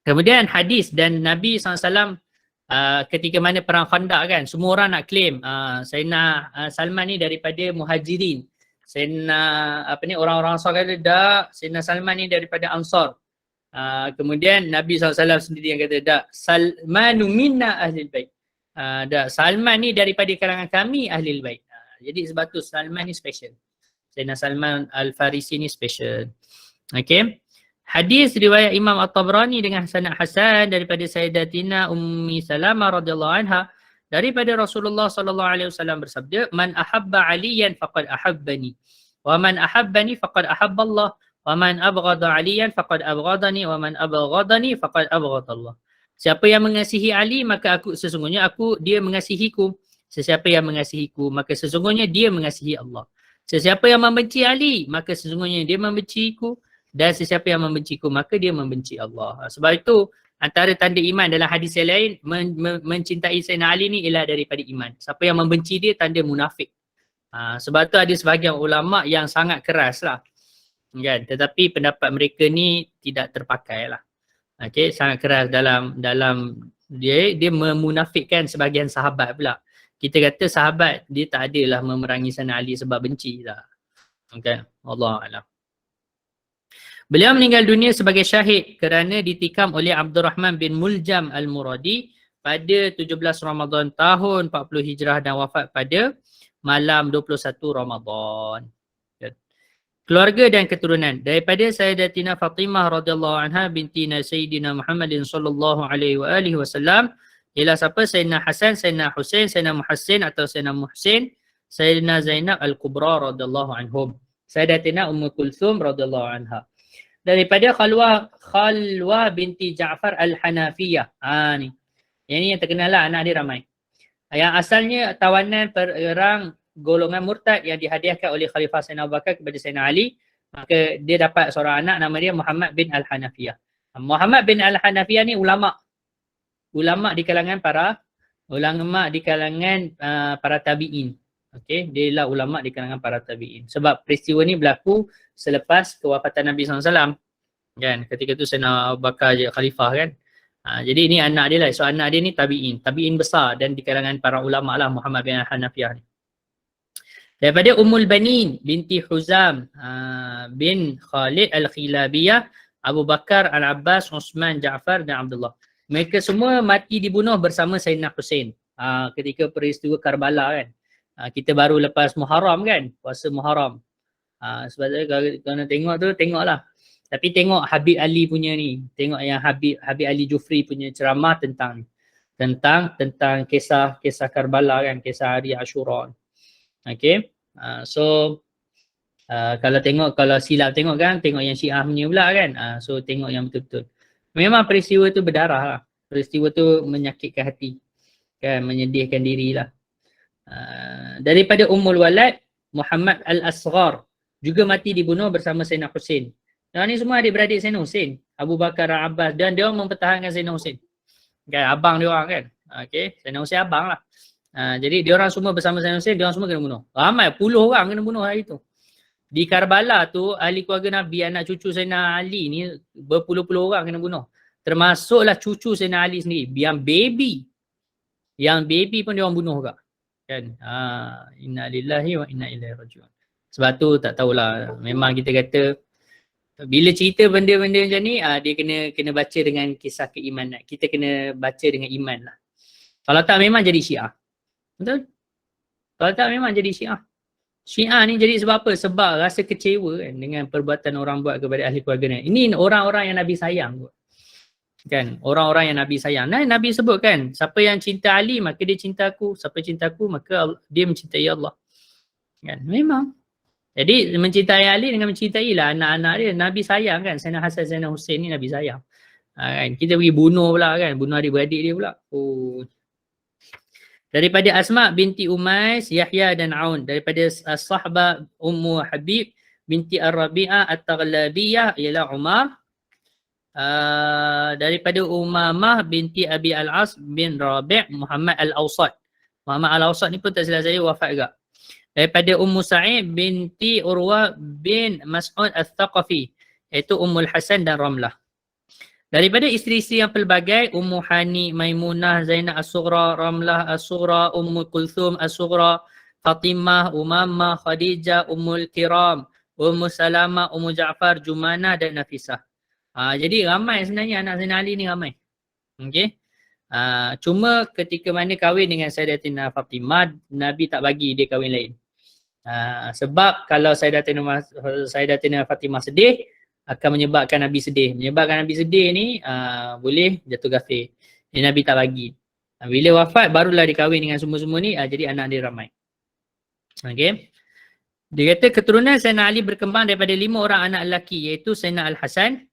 Kemudian hadis dan Nabi SAW ketika mana perang Khandaq kan, semua orang nak claim Sayyidina Salman ni daripada Muhajirin. Sayyidina orang-orang Ansar kata tak, Sayyidina Salman ni daripada Ansar. Kemudian Nabi SAW sendiri yang kata tak, Salmanu minna ahlil bait. Tak, Salman ni daripada kalangan kami ahlil bait. Jadi sebab tu Salman ni special. Sayyidina Salman Al-Farisi ni special. Okay. Hadis riwayat Imam At-Tabrani dengan sanad hasan daripada Sayyidatina Ummi Salamah radhiyallahu anha daripada Rasulullah sallallahu alaihi wasallam bersabda, man ahabba aliyan faqad ahabbani wa man ahabbani faqad ahabba Allah wa man abghada aliyan faqad abghadani wa man abghadani faqad abghada Allah. Siapa yang mengasihi Ali maka dia mengasihiku. Sesiapa yang mengasihiku maka sesungguhnya dia mengasihi Allah. Sesiapa yang membenci Ali maka sesungguhnya dia membenciku. Dan sesiapa yang membenciku maka dia membenci Allah. Sebab itu antara tanda iman dalam hadis yang lain, mencintai Sayyidina Ali ni ialah daripada iman. Siapa yang membenci dia tanda munafik. Sebab tu ada sebahagian ulama yang sangat keras lah. Kan? Tetapi pendapat mereka ni tidak terpakai lah. Okay? Sangat keras dalam dia memunafikkan sebahagian sahabat pula. Kita kata sahabat dia tak adalah memerangi Sayyidina Ali sebab benci lah. Okay? Allah Alam. Beliau meninggal dunia sebagai syahid kerana ditikam oleh Abdurrahman bin Muljam Al-Muradi pada 17 Ramadan tahun 40 Hijrah dan wafat pada malam 21 Ramadan. Keluarga dan keturunan daripada Sayyidatina Fatimah radhiyallahu anha binti Sayyidina Muhammadin sallallahu alaihi wasallam ialah siapa? Sayyidina Hasan, Sayyidina Husain, Sayyidina Muhsin atau Sayyidina Muhsin, Sayyidina Zainab Al-Kubra radhiyallahu anhum, Sayyidatina Ummu Kulthum radhiyallahu anha. Daripada Khalwah binti Ja'far Al-Hanafiyah. Ni. Yang ni yang terkenal lah, anak dia ramai. Yang asalnya tawanan perang golongan murtad yang dihadiahkan oleh Khalifah Sayyidina Abu Bakar kepada Sayyidina Ali Maka dia dapat seorang anak nama dia Muhammad bin Al-Hanafiyah. Muhammad bin Al-Hanafiyah ni ulama di kalangan para para tabi'in. Okey, dia ialah ulama di kalangan para tabi'in. Sebab peristiwa ni berlaku selepas kewafatan Nabi SAW. Kan, ketika tu Sayyidina Abu Bakar je khalifah kan. Jadi ni anak dia lah. So anak dia ni tabi'in besar dan di kalangan para ulama lah Muhammad bin Al-Hanafiyah ni. Daripada Ummul Banin binti Huzam bin Khalid Al-Khilabiyah, Abu Bakar, Al-Abbas, Uthman, Ja'far dan Abdullah. Mereka semua mati dibunuh bersama Sayyidina Hussein ketika peristiwa Karbala kan. Kita baru lepas Muharram kan, puasa Muharram. Sebab tu kalau nak tengok tu, tengoklah. Tapi tengok Habib Ali punya ni. Tengok yang Habib Ali Jufri punya ceramah tentang kisah Karbala kan, kisah hari Ashura. Okay. Kalau silap tengok kan, tengok yang Syiah punya pula kan. So tengok yang betul-betul. Memang peristiwa tu berdarah lah. Peristiwa tu menyakitkan hati. Kan, menyedihkan diri lah. Daripada Ummul Walad, Muhammad Al-Asghar juga mati dibunuh bersama Sayyidina Hussein. Dan ni semua adik-beradik Sayyidina Hussein. Abu Bakar, Abbas dan dia orang mempertahankan Sayyidina Hussein. Kan, abang dia orang kan. Okay, Sayyidina Hussein abang lah. Jadi dia orang semua bersama Sayyidina Hussein, dia orang semua kena bunuh. Ramai puluh orang kena bunuh hari tu. Di Karbala tu, ahli keluarga Nabi, anak cucu Sayyidina Ali ni berpuluh-puluh orang kena bunuh. Termasuklah cucu Sayyidina Ali sendiri. Yang baby pun dia orang bunuh juga. Kan? Inna lillahi wa inna ilaihi raji'un. Sebab tu tak tahulah. Memang kita kata bila cerita benda-benda macam ni, dia kena baca dengan kisah keimanan. Kita kena baca dengan iman lah. Kalau tak memang jadi Syiah. Betul? Kalau tak memang jadi Syiah. Syiah ni jadi sebab apa? Sebab rasa kecewa kan dengan perbuatan orang buat kepada ahli keluarga ni. Ini orang-orang yang Nabi sayang. Kan? Orang-orang yang Nabi sayang. Nah, Nabi sebut kan, siapa yang cinta Ali maka dia cinta aku. Siapa cinta aku maka dia mencintai Allah. Kan? Memang. Jadi mencintai Ali dengan mencintai lah anak-anak dia. Nabi sayang kan. Sayyidina Hasan, Sayyidina Hussein ni Nabi sayang. Kan? Kita pergi bunuh pula kan. Bunuh adik-beradik dia pula. Daripada Asma binti Umais, Yahya dan Aun. Daripada Sahbah Ummu Habib binti Ar-Rabi'ah At-Taghlabiyah ialah Umar. Daripada Umamah binti Abi Al-As bin Rabi' Muhammad Al-Awsat. Muhammad Al-Awsat ni pun tak silap saya wafat juga. Daripada Ummu Sa'id binti Urwa bin Mas'ud Al-Thaqafi, iaitu Ummul Hasan dan Ramlah. Daripada isteri-isteri yang pelbagai, Ummu Hani, Maimunah, Zainab As-Sughra, Ramlah As-Sughra, Ummu Kulthum As-Sughra, Fatimah, Umamah, Khadijah, Ummul Kiram, Ummu Salamah, Ummu Ja'far, Jumanah dan Nafisah. Jadi ramai sebenarnya anak Sayyidina Ali ni ramai. Okey. Cuma ketika mana kahwin dengan Sayyidatina Fatimah, Nabi tak bagi dia kahwin lain. Sebab kalau Sayyidatina Fatimah sedih, akan menyebabkan Nabi sedih. Menyebabkan Nabi sedih ni boleh jatuh kafir. Jadi Nabi tak bagi. Bila wafat barulah dikahwin dengan semua-semua ni, jadi anak dia ramai. Okey. Dia kata keturunan Sayyidina Ali berkembang daripada 5 orang anak lelaki, iaitu Sayyidina Al-Hasan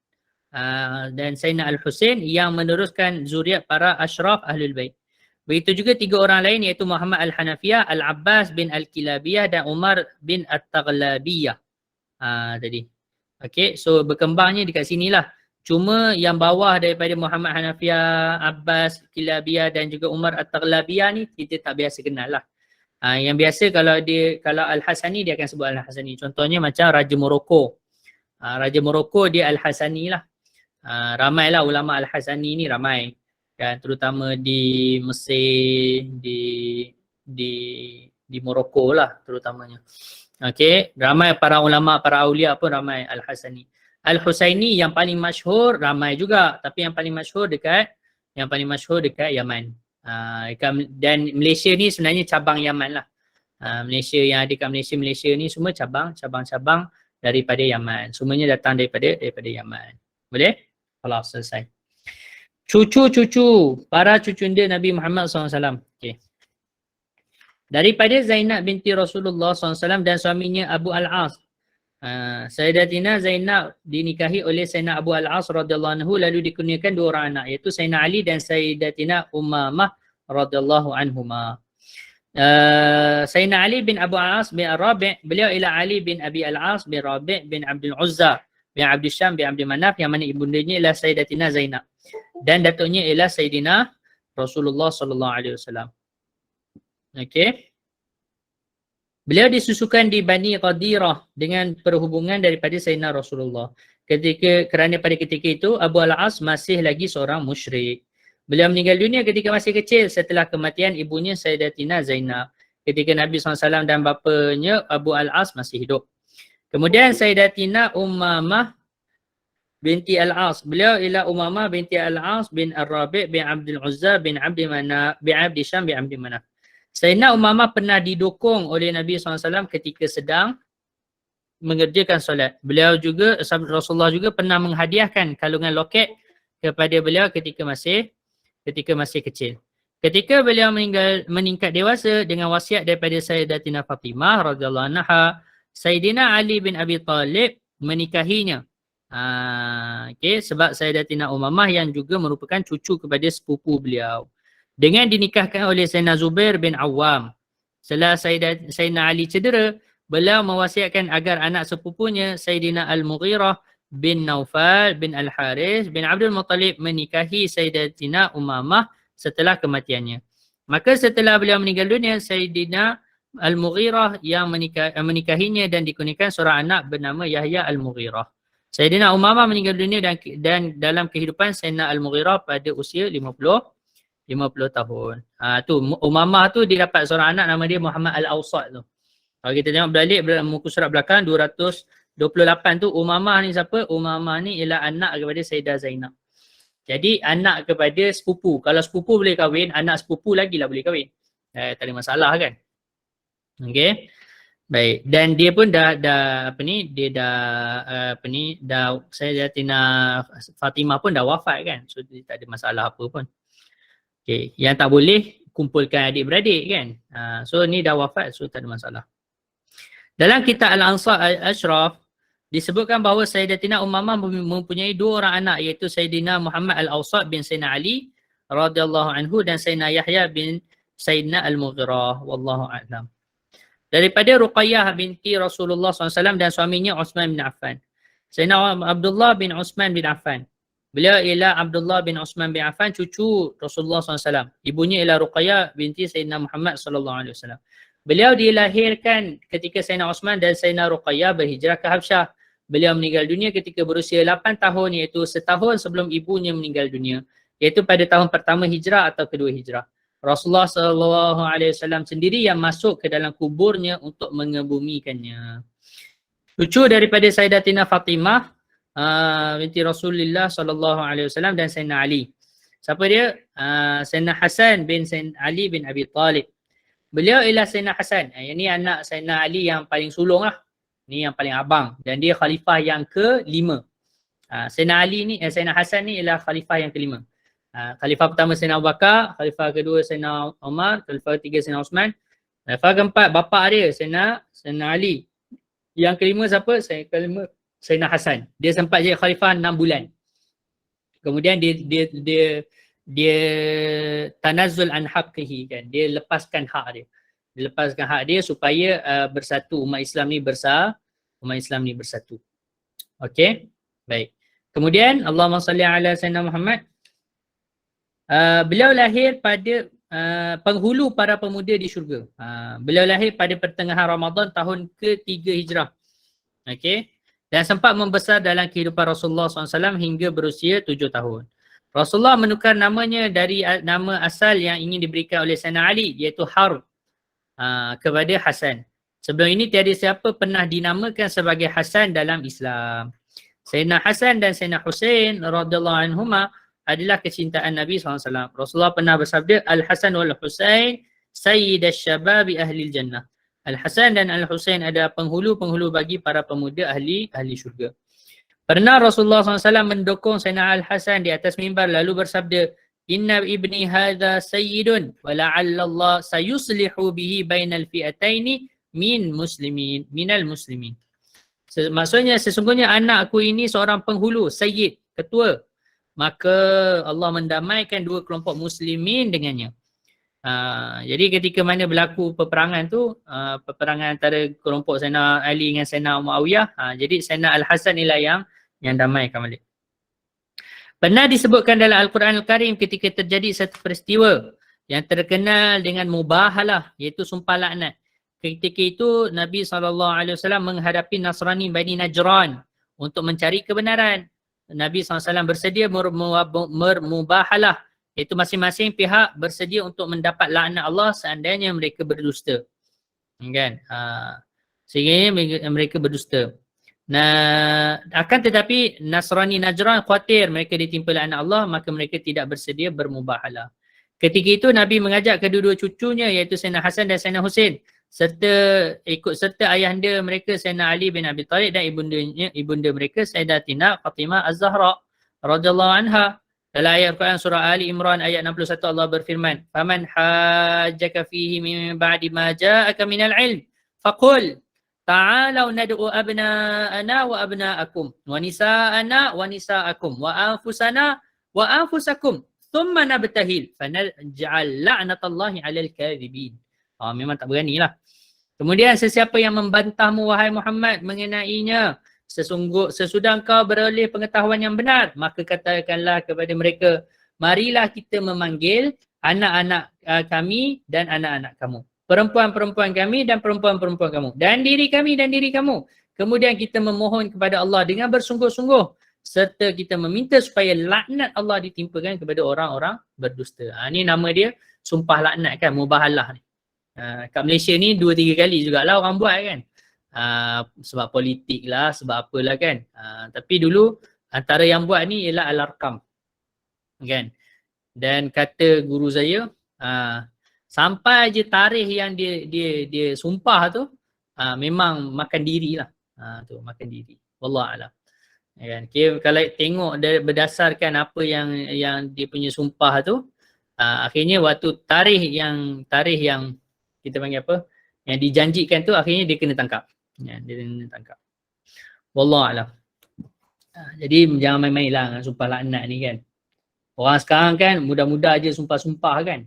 dan Sayyidina Al-Husain yang meneruskan zuriat para asyraf Ahlul Bait. Begitu juga 3 orang lain, iaitu Muhammad Al-Hanafiyah, Al-Abbas bin Al-Kilabiyah dan Umar bin At-Taghlabiyah. Tadi. Okey, so berkembangnya dekat sinilah. Cuma yang bawah daripada Muhammad Hanafiyah, Abbas, Kilabiyah dan juga Umar At-Taghlabiyah ni kita tak biasa kenal lah. Yang biasa kalau Al-Hasani dia akan sebut Al-Hasani. Contohnya macam Raja Morocco. Raja Morocco dia Al-Hasani lah. Ramailah ulama Al-Hasani ni ramai. Kan, terutama di Mesir, di Morocco lah terutamanya. Okey, ramai para ulama, para aulia pun ramai Al-Hasani. Al-Husaini yang paling masyhur ramai juga, tapi yang paling masyhur dekat Yaman. Dan Malaysia ni sebenarnya cabang Yaman lah. Malaysia yang ada kat Malaysia ni semua cabang-cabang daripada Yaman. Semuanya datang daripada Yaman. Boleh? Kalau selesai. Cucu-cucu para cucunda Nabi Muhammad SAW. Okey. Daripada Zainab binti Rasulullah SAW dan suaminya Abu Al-As. Sayyidatina Zainab dinikahi oleh Sayyidina Abu Al-As radhiyallahu anhu, lalu dikurniakan 2 orang anak, iaitu Sayyidina Ali dan Sayyidatina Umamah radhiyallahu anhuma. Sayyidina Ali bin Abu Al-As bin Rabi', beliau ialah Ali bin Abi Al-As bin Rabi' bin Abdul Uzza bin Abdul Syam bin Abdul Manaf, yang mana ibundanya ialah Sayyidatina Zainab dan datuknya ialah Sayyidina Rasulullah sallallahu alaihi wasallam. Okey. Beliau disusukan di Bani Qadirah dengan perhubungan daripada Sayyidina Rasulullah. Kerana pada ketika itu Abu Al-As masih lagi seorang musyrik. Beliau meninggal dunia ketika masih kecil setelah kematian ibunya Sayyidatina Zainab. Ketika Nabi SAW dan bapanya Abu Al-As masih hidup. Kemudian Sayyidatina Ummamah binti Al-As. Beliau ialah Ummamah binti Al-As bin Ar-Rabi' bin Abdul Uzza bin Abdi Syam bin Abdi Manaf. Sayyidina Ummamah pernah didukung oleh Nabi SAW ketika sedang mengerjakan solat. Beliau juga, Rasulullah juga pernah menghadiahkan kalungan loket kepada beliau ketika masih kecil. Ketika beliau meningkat dewasa dengan wasiat daripada Sayyidatina Fatimah radhiyallahu anha, Sayyidina Ali bin Abi Talib menikahinya. Sebab Sayyidatina Ummamah yang juga merupakan cucu kepada sepupu beliau. Dengan dinikahkan oleh Sayyidina Zubair bin Awam. Setelah Sayyidina Ali cedera, beliau mewasiatkan agar anak sepupunya Sayyidina Al-Mughirah bin Naufal bin Al-Haris bin Abdul Muttalib menikahi Sayyidatina Ummamah setelah kematiannya. Maka setelah beliau meninggal dunia, Sayyidina Al-Mughirah yang menikahinya dan dikurniakan seorang anak bernama Yahya Al-Mughirah. Sayyidina Ummamah meninggal dunia dan dalam kehidupan Sayyidina Al-Mughirah pada usia 50 tahun. Tu Ummamah tu dia dapat seorang anak nama dia Muhammad Al-Awsat tu. Kalau kita tengok balik muka surat belakang 228 tu, Ummamah ni siapa? Ummamah ni ialah anak kepada Sayyidah Zainab. Jadi anak kepada sepupu. Kalau sepupu boleh kahwin, anak sepupu lagi lah boleh kahwin. Tak ada masalah kan? Okey. Baik. Dan dia pun dah Sayyidatina Fatimah pun dah wafat kan. So tak ada masalah apa pun. Okey. Yang tak boleh kumpulkan adik-beradik kan. So ni dah wafat, so tak ada masalah. Dalam kitab Al-Ansar Al-Ashraf disebutkan bahawa Sayyidatina Ummamah mempunyai dua orang anak, iaitu Sayyidina Muhammad Al-Awsat bin Sayyidina Ali radhiyallahu anhu dan Sayyidina Yahya bin Sayyidina Al-Mughirah, wallahu a'lam. Daripada Ruqayyah binti Rasulullah SAW dan suaminya Uthman bin Affan. Sayyidina Abdullah bin Uthman bin Affan. Beliau ialah Abdullah bin Uthman bin Affan, cucu Rasulullah SAW. Ibunya ialah Ruqayyah binti Sayyidina Muhammad SAW. Beliau dilahirkan ketika Sayyidina Uthman dan Sayyidina Ruqayyah berhijrah ke Habsyah. Beliau meninggal dunia ketika berusia 8 tahun, iaitu setahun sebelum ibunya meninggal dunia, iaitu pada tahun pertama hijrah atau kedua hijrah. Rasulullah SAW sendiri yang masuk ke dalam kuburnya untuk mengebumikannya. Cucu daripada Sayyidatina Fatimah binti Rasulullah SAW dan Sayyidina Ali. Siapa dia? Sayyidina Hasan bin Sayyidina Ali bin Abi Talib. Beliau ialah Sayyidina Hasan. Yang ni anak Sayyidina Ali yang paling sulung lah. Ni yang paling abang. Dan dia khalifah yang ke-5. Sayyidina Ali ni, Sayyidina Hasan ni ialah khalifah yang ke-5. Khalifah pertama Sayyidina Abu Bakar, khalifah kedua Sayyidina Umar, khalifah ketiga Sayyidina Uthman. Khalifah keempat bapa dia Sayyidina Ali. Yang kelima siapa? Sayyidina Hasan. Dia sempat jadi khalifah 6 bulan. Kemudian dia tanazzul an haqqihi kan. Dia lepaskan hak dia. Dia lepaskan hak dia supaya bersatu, umat Islam ni bersatu. Okey. Baik. Kemudian Allahumma salli ala Sayyidina Muhammad. Beliau lahir pada penghulu para pemuda di syurga. Beliau lahir pada pertengahan Ramadan tahun ke-3 Hijrah. Okey. Dan sempat membesar dalam kehidupan Rasulullah SAW hingga berusia 7 tahun. Rasulullah menukar namanya dari nama asal yang ingin diberikan oleh Sayyidina Ali, iaitu Harb, kepada Hasan. Sebelum ini tiada siapa pernah dinamakan sebagai Hasan dalam Islam. Sayyidina Hasan dan Sayyidina Husain radhiyallahu anhuma adalah kecintaan Nabi SAW. Rasulullah pernah bersabda, Al-Hasan wal-Husain sayyidash syababi ahlil jannah. Al-Hasan dan Al-Husain adalah penghulu-penghulu bagi para pemuda ahli syurga. Pernah Rasulullah SAW mendukung Sayyidina Al-Hasan di atas mimbar lalu bersabda, Inna ibni hadha sayyidun wa la'alla Allah sayuslihu bihi bainal fi'ataini minal muslimin. Maksudnya sesungguhnya anakku ini seorang penghulu, sayyid, ketua. Maka Allah mendamaikan dua kelompok muslimin dengannya. Jadi ketika mana berlaku peperangan tu, peperangan antara kelompok Sayyidina Ali dengan Sayyidina Muawiyah, jadi Sayyidina Al-Hasan inilah yang damaikan balik. Pernah disebutkan dalam Al-Quran Al-Karim ketika terjadi satu peristiwa yang terkenal dengan mubahalah, iaitu sumpah laknat. Ketika itu Nabi SAW menghadapi Nasrani Bani Najran untuk mencari kebenaran. Nabi SAW bersedia bermubahalah, iaitu masing-masing pihak bersedia untuk mendapat laknat Allah seandainya mereka berdusta. Kan? Sehingga mereka berdusta. Nah, akan tetapi Nasrani Najran khawatir mereka ditimpa laknat Allah, maka mereka tidak bersedia bermubahalah. Ketika itu Nabi mengajak kedua-dua cucunya iaitu Sayyidina Hasan dan Sayyidina Husain serta ikut serta ayahanda mereka Sayyidina Ali bin Abi Talib dan ibunda mereka Sayyidatina Fatimah Az-Zahra radhiyallahu anha. Dalam ayat Al-Quran surah Ali Imran ayat 61 Allah berfirman, "Faman hajjaka fihi min ba'di ma ja'aka minal ilm faqul ta'alau nad'u abna'ana wa abna'akum wa nisa'ana wa nisa'akum wa anfusana wa anfusakum thumma nabtahil fanaj'al la'natallahi 'alal kadhibin." Memang tak beranilah. Kemudian sesiapa yang membantahmu wahai Muhammad mengenainya, sesudah engkau beroleh pengetahuan yang benar, maka katakanlah kepada mereka, marilah kita memanggil anak-anak kami dan anak-anak kamu, perempuan-perempuan kami dan perempuan-perempuan kamu, dan diri kami dan diri kamu. Kemudian kita memohon kepada Allah dengan bersungguh-sungguh serta kita meminta supaya laknat Allah ditimpakan kepada orang-orang berdusta. Ini nama dia sumpah laknat kan, mubahalah ni. Kat Malaysia ni 2-3 kali jugalah orang buat kan. Sebab politik lah, sebab apalah kan. Tapi dulu antara yang buat ni ialah Al-Arqam kan. Dan kata guru saya, sampai je tarikh yang dia sumpah tu, memang makan diri lah. Tu makan diri. Wallahualam. Kan. Okay, kalau tengok berdasarkan apa yang dia punya sumpah tu, akhirnya waktu tarikh yang kita panggil apa, yang dijanjikan tu, akhirnya dia kena tangkap. Ya, dia kena tangkap. Wallahualam. Jadi jangan main-main lah dengan sumpah laknat ni kan. Orang sekarang kan mudah-mudah je sumpah-sumpah kan.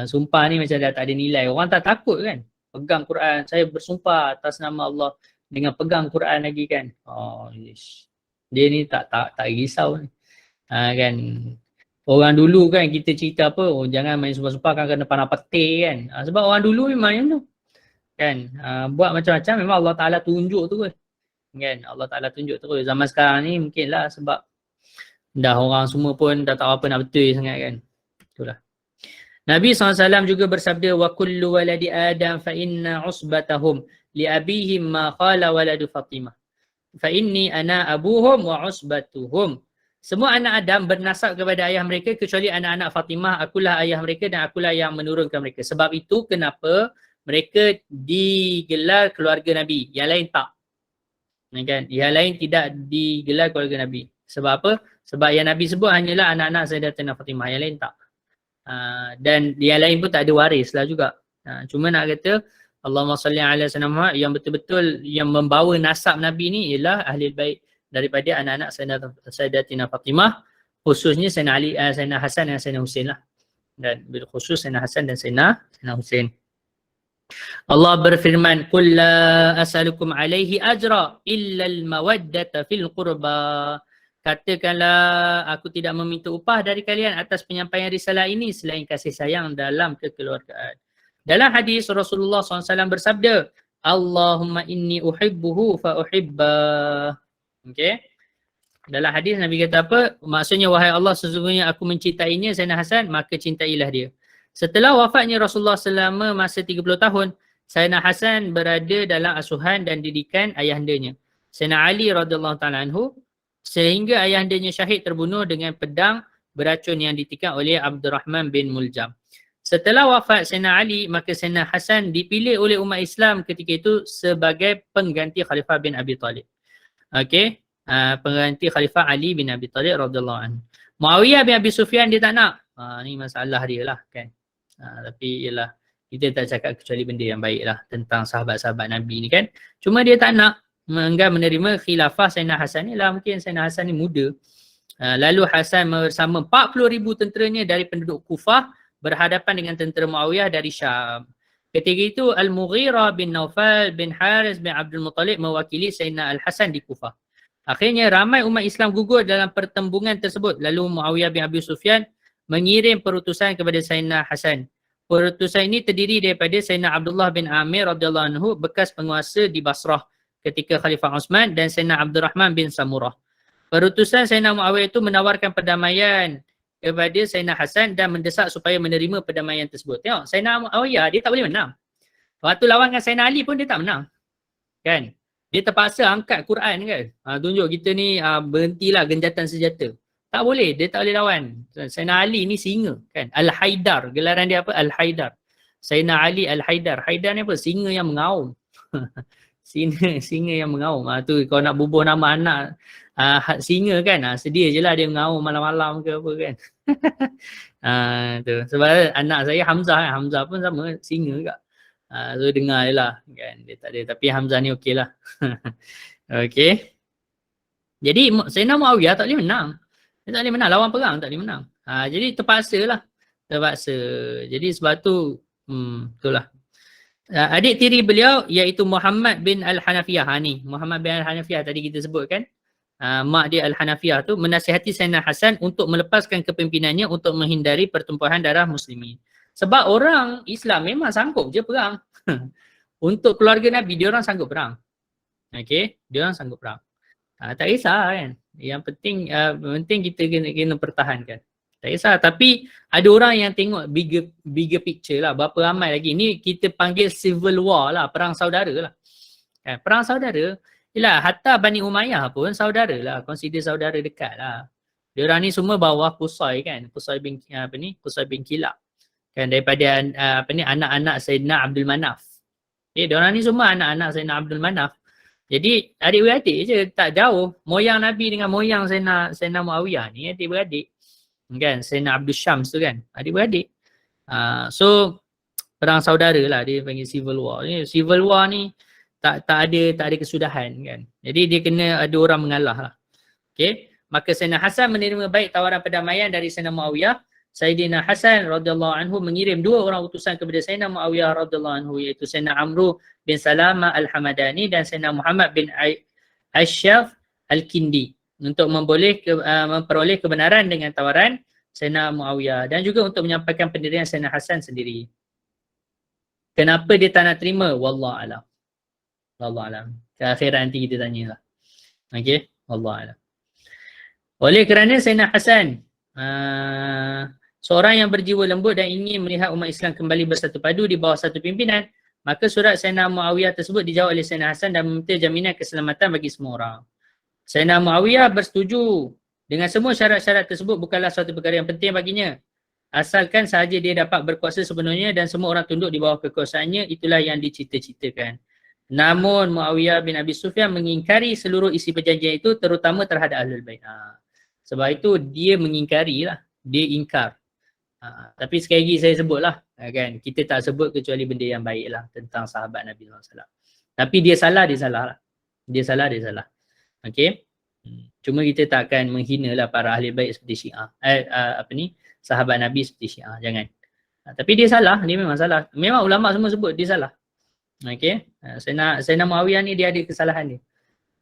Sumpah ni macam dah tak ada nilai. Orang tak takut kan. Pegang Quran. Saya bersumpah atas nama Allah dengan pegang Quran lagi kan. Dia ni tak risau ni. Kan. Orang dulu kan kita cerita apa, jangan main sumpah-sumpah kan kena panah petir kan. Sebab orang dulu memang macam tu. Kan, buat macam-macam memang Allah Ta'ala tunjuk terus. Kan, Allah Ta'ala tunjuk terus. Zaman sekarang ni mungkinlah sebab dah orang semua pun dah tahu apa nak betul sangat kan. Itulah. Nabi SAW juga bersabda, wa kullu waladi Adam fa inna usbatahum li abihim ma qala waladu Fatimah. Fa inni ana abuhum wa usbatuhum. Semua anak Adam bernasab kepada ayah mereka kecuali anak-anak Fatimah, akulah ayah mereka dan akulah yang menurunkan mereka. Sebab itu kenapa mereka digelar keluarga Nabi, yang lain tak. Kan? Yang lain tidak digelar keluarga Nabi. Sebab apa? Sebab yang Nabi sebut hanyalah anak-anak Sayyidatina Fatimah, yang lain tak. Dan yang lain pun tak ada waris lah juga. Cuma nak kata Allahumma salli ala sayyidina Muhammad, yang betul-betul yang membawa nasab Nabi ni ialah ahli bait daripada anak-anak Sayyidatina Fatimah, khususnya Sayyidina Ali, Sayyidina Hasan dan Sayyidina Husain lah. Dan bil khusus Sayyidina Hasan dan Sayyidina Husain. Allah berfirman, "Qul la as'alukum alaihi ajra illa al-mawaddata fil qurba." Katakanlah, aku tidak meminta upah dari kalian atas penyampaian risalah ini selain kasih sayang dalam kekeluargaan. Dalam hadis Rasulullah SAW bersabda, "Allahumma inni uhibbuhu fa uhibbah." Okay. Dalam hadis Nabi kata apa? Maksudnya, wahai Allah, sesungguhnya aku mencintainya, Sayyidina Hasan, maka cintailah dia. Setelah wafatnya Rasulullah selama masa 30 tahun, Sayyidina Hasan berada dalam asuhan dan didikan ayahandanya, Sayyidina Ali radhiyallahu ta'ala anhu, sehingga ayahandanya syahid terbunuh dengan pedang beracun yang ditikam oleh Abdurrahman bin Muljam. Setelah wafat Sayyidina Ali, maka Sayyidina Hasan dipilih oleh umat Islam ketika itu sebagai pengganti Khalifah bin Abi Talib. Okey, pengganti Khalifah Ali bin Abi Talib radhiyallahu anhu. Muawiyah bin Abi Sufyan dia tak nak. Ni masalah dia lah kan. Tapi ialah kita tak cakap kecuali benda yang baik lah tentang sahabat-sahabat Nabi ni kan. Cuma dia tak nak enggan menerima khilafah Sayyidina Hasan ni lah. Mungkin Sayyidina Hasan ni muda. Lalu Hasan bersama 40,000 tenteranya dari penduduk Kufah berhadapan dengan tentera Muawiyah dari Syam. Ketika itu Al-Mughirah bin Naufal bin Haris bin Abdul Muttalib mewakili Sayyidina Al-Hasan di Kufah. Akhirnya ramai umat Islam gugur dalam pertembungan tersebut. Lalu Muawiyah bin Abi Sufyan mengirim perutusan kepada Sayyidina Hasan. Perutusan ini terdiri daripada Sayyidina Abdullah bin Amir radhiyallahu anhu, bekas penguasa di Basrah ketika Khalifah Osman, dan Sayyidina Abdurrahman bin Samurah. Perutusan Sayyidina Muawiyah itu menawarkan perdamaian kepada Sayyidina Hasan dan mendesak supaya menerima perdamaian tersebut. Tengok, Sayyidina Muawiyah dia tak boleh menang. Waktu lawan dengan Sayyidina Ali pun dia tak menang. Kan? Dia terpaksa angkat Quran kan. Tunjuk kita ni berhentilah genjatan senjata. Tak boleh, dia tak boleh lawan. Sayyidina Ali ni singa kan. Al-Haidar, gelaran dia apa? Al-Haidar. Sayyidina Ali Al-Haidar. Haidar ni apa? Singa yang mengaum. singa yang mengaum. Tu kalau nak bubuh nama anak singa kan, sedia je lah dia mengaum malam-malam ke apa kan. Tu. Sebab anak saya Hamzah kan. Hamzah pun sama, singa juga. So dengar je lah kan. Dia tak ada. Tapi Hamzah ni okey lah. Okey. Jadi Sayyidina Muawiyah tak boleh menang. Dia tak boleh menang. Lawan perang tak boleh menang. Jadi terpaksa lah. Terpaksa. Jadi sebab tu itulah. Adik tiri beliau iaitu Muhammad bin Al-Hanafiyah. Ni Muhammad bin Al-Hanafiyah tadi kita sebut kan. Mak dia Al-Hanafiyah tu menasihati Sayyidina Hasan untuk melepaskan kepimimpinannya untuk menghindari pertumpahan darah muslimin. Sebab orang Islam memang sanggup je perang. Untuk keluarga Nabi, dia orang sanggup perang. Okey, dia orang sanggup perang. Tak kisah kan. Yang penting kita kena pertahankan. Tak kisah. Tapi ada orang yang tengok bigger picture lah. Berapa ramai lagi. Ni kita panggil civil war lah. Perang saudara lah. Perang saudara. Yelah, hatta Bani Umayyah pun saudara lah. Consider saudara dekat lah. Diorang ni semua bawah Qusay kan. Qusay bin Kilab. Kan daripada anak-anak Sayyidina Abdul Manaf. Diorang ni semua anak-anak Sayyidina Abdul Manaf. Jadi adik-beradik je, tak jauh. Moyang Nabi dengan moyang Sayyidina Muawiyah ni adik-beradik. Kan, Sayyidina Abdul Syams tu kan, adik-beradik. So perang saudara lah, dia panggil civil war. Civil war ni tak ada kesudahan kan. Jadi dia kena ada orang mengalah lah. Okay. Maka Sayyidina Hasan menerima baik tawaran perdamaian dari Sayyidina Muawiyah. Sayyidina Hasan radhiyallahu anhu mengirim 2 orang utusan kepada Sayyidina Muawiyah radhiyallahu anhu, iaitu Sayyidina Amru bin Salama Al-Hamadani dan Sayyidina Muhammad bin Asyaf Al-Kindi untuk memperoleh kebenaran dengan tawaran Sayyidina Muawiyah dan juga untuk menyampaikan pendirian Sayyidina Hasan sendiri. Kenapa dia tak nak terima? Wallahu alam. Wallahu alam. Ke akhirat nanti kita tanyalah. Okey, wallahu alam. Oleh kerana Sayyidina Hasan seorang yang berjiwa lembut dan ingin melihat umat Islam kembali bersatu padu di bawah satu pimpinan, maka surat Sayyidina Muawiyah tersebut dijawab oleh Sayyidina Hasan dan meminta jaminan keselamatan bagi semua orang. Sayyidina Muawiyah bersetuju dengan semua syarat-syarat tersebut bukanlah suatu perkara yang penting baginya. Asalkan sahaja dia dapat berkuasa sepenuhnya dan semua orang tunduk di bawah kekuasaannya, itulah yang dicita-citakan. Namun Muawiyah bin Abi Sufyan mengingkari seluruh isi perjanjian itu, terutama terhadap Ahlul Bait. Sebab itu dia mengingkari lah. Dia ingkar. Tapi sekali lagi saya sebutlah. Kan? Kita tak sebut kecuali benda yang baik lah tentang sahabat Nabi SAW. Tapi dia salah lah. Dia salah. Okey. Cuma kita tak akan menghina lah para ahli baik seperti Syiah. Sahabat Nabi seperti Syiah. Jangan. Tapi dia salah. Dia memang salah. Memang ulama semua sebut dia salah. Okey. Sayyidina Muawiyah ni dia ada kesalahan dia.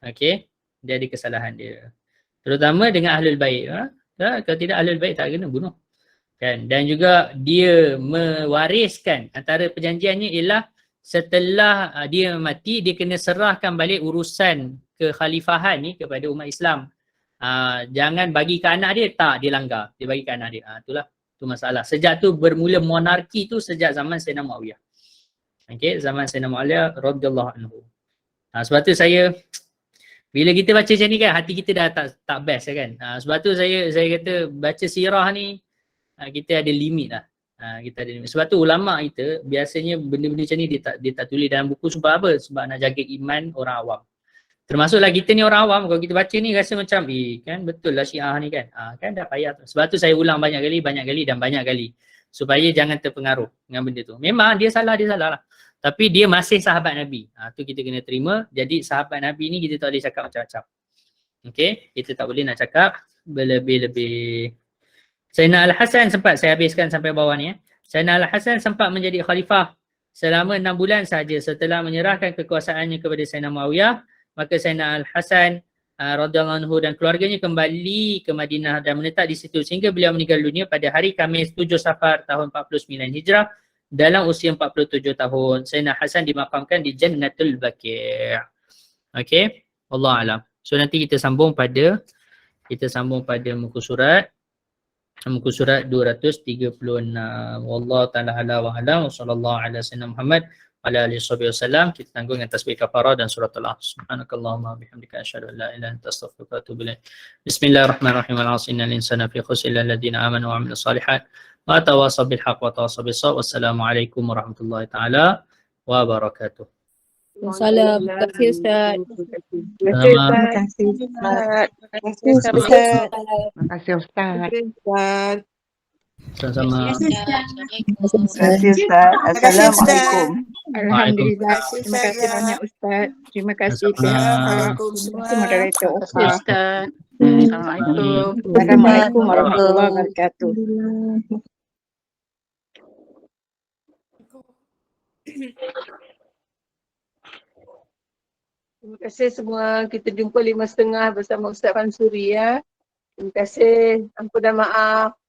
Okey. Dia ada kesalahan dia. Terutama dengan Ahlul Bait. Kalau tidak Ahlul Bait tak kena bunuh. Kan? Dan juga dia mewariskan antara perjanjiannya ialah setelah dia mati, dia kena serahkan balik urusan kekhalifahan ni kepada umat Islam. Jangan bagi ke anak dia, tak, dia langgar. Dia bagi ke anak dia. Itulah tu masalah. Sejak tu bermula monarki tu sejak zaman Sayyidina Muawiyah. Okey, zaman Sayyidina Muawiyah radhiyallahu anhu. Sebab tu saya bila kita baca macam ni kan, hati kita dah tak best kan. Sebab tu saya kata baca sirah ni kita ada limit lah. Kita ada limit. Sebab tu ulama kita biasanya benda-benda macam ni dia tak tulis dalam buku sebab apa? Sebab nak jaga iman orang awam. Termasuklah kita ni orang awam, kalau kita baca ni rasa macam kan betul lah Syiah ni kan. Kan dah payah tu. Sebab tu saya ulang banyak kali supaya jangan terpengaruh dengan benda tu. Memang dia salah lah. Tapi dia masih sahabat Nabi. Tu kita kena terima. Jadi sahabat Nabi ni kita tak boleh cakap macam-macam. Okey, kita tak boleh nak cakap berlebih-lebih. Sayyidina Al-Hasan sempat saya habiskan sampai bawah ni. Sayyidina Al-Hasan sempat menjadi khalifah selama 6 bulan sahaja. Setelah menyerahkan kekuasaannya kepada Sayyidina Muawiyah, maka Sayyidina Al-Hasan radhiyallahu anhu dan keluarganya kembali ke Madinah dan menetap di situ sehingga beliau meninggal dunia pada hari Khamis 7 Safar tahun 49 Hijrah dalam usia 47 tahun. Sayyidina Hasan dimakamkan di Jannatul Baqi'. Okey, wallahu alam. So nanti kita sambung pada muka surat 236. Wallahu taala ala wa alam. Wassallallahu ala sayyidina Muhammad wa ala alihi wasallam. Kita tanggung dengan tasbih kafarah dan surat al-Asr. Subhanakallahumma bihamdika asyhadu an la ilaha illa anta astaghfiruka wa atubu ilaik. Bismillahirrahmanirrahim. Al-'asri innal insana fi khusr illa alladziina aamanu wa 'amilus shalihat wa tawassaw bil haqq wa tawassaw bis sabr. Wassalamualaikum warahmatullahi taala wabarakatuh. Salam. Terima kasih Ustaz. Terima kasih Ustaz. Terima kasih Ustaz. Terima kasih Ustaz. Sama-sama. Terima kasih Ustaz. Assalamualaikum. Alhamdulillah. Terima kasih banyak Ustaz. Terima kasih pihak moderator. Ustaz. Assalamualaikum. Assalamualaikum warahmatullahi wabarakatuh. Terima kasih semua. Kita jumpa 5.30 bersama Ustaz Mansuri ya. Terima kasih. Ampun dan maaf.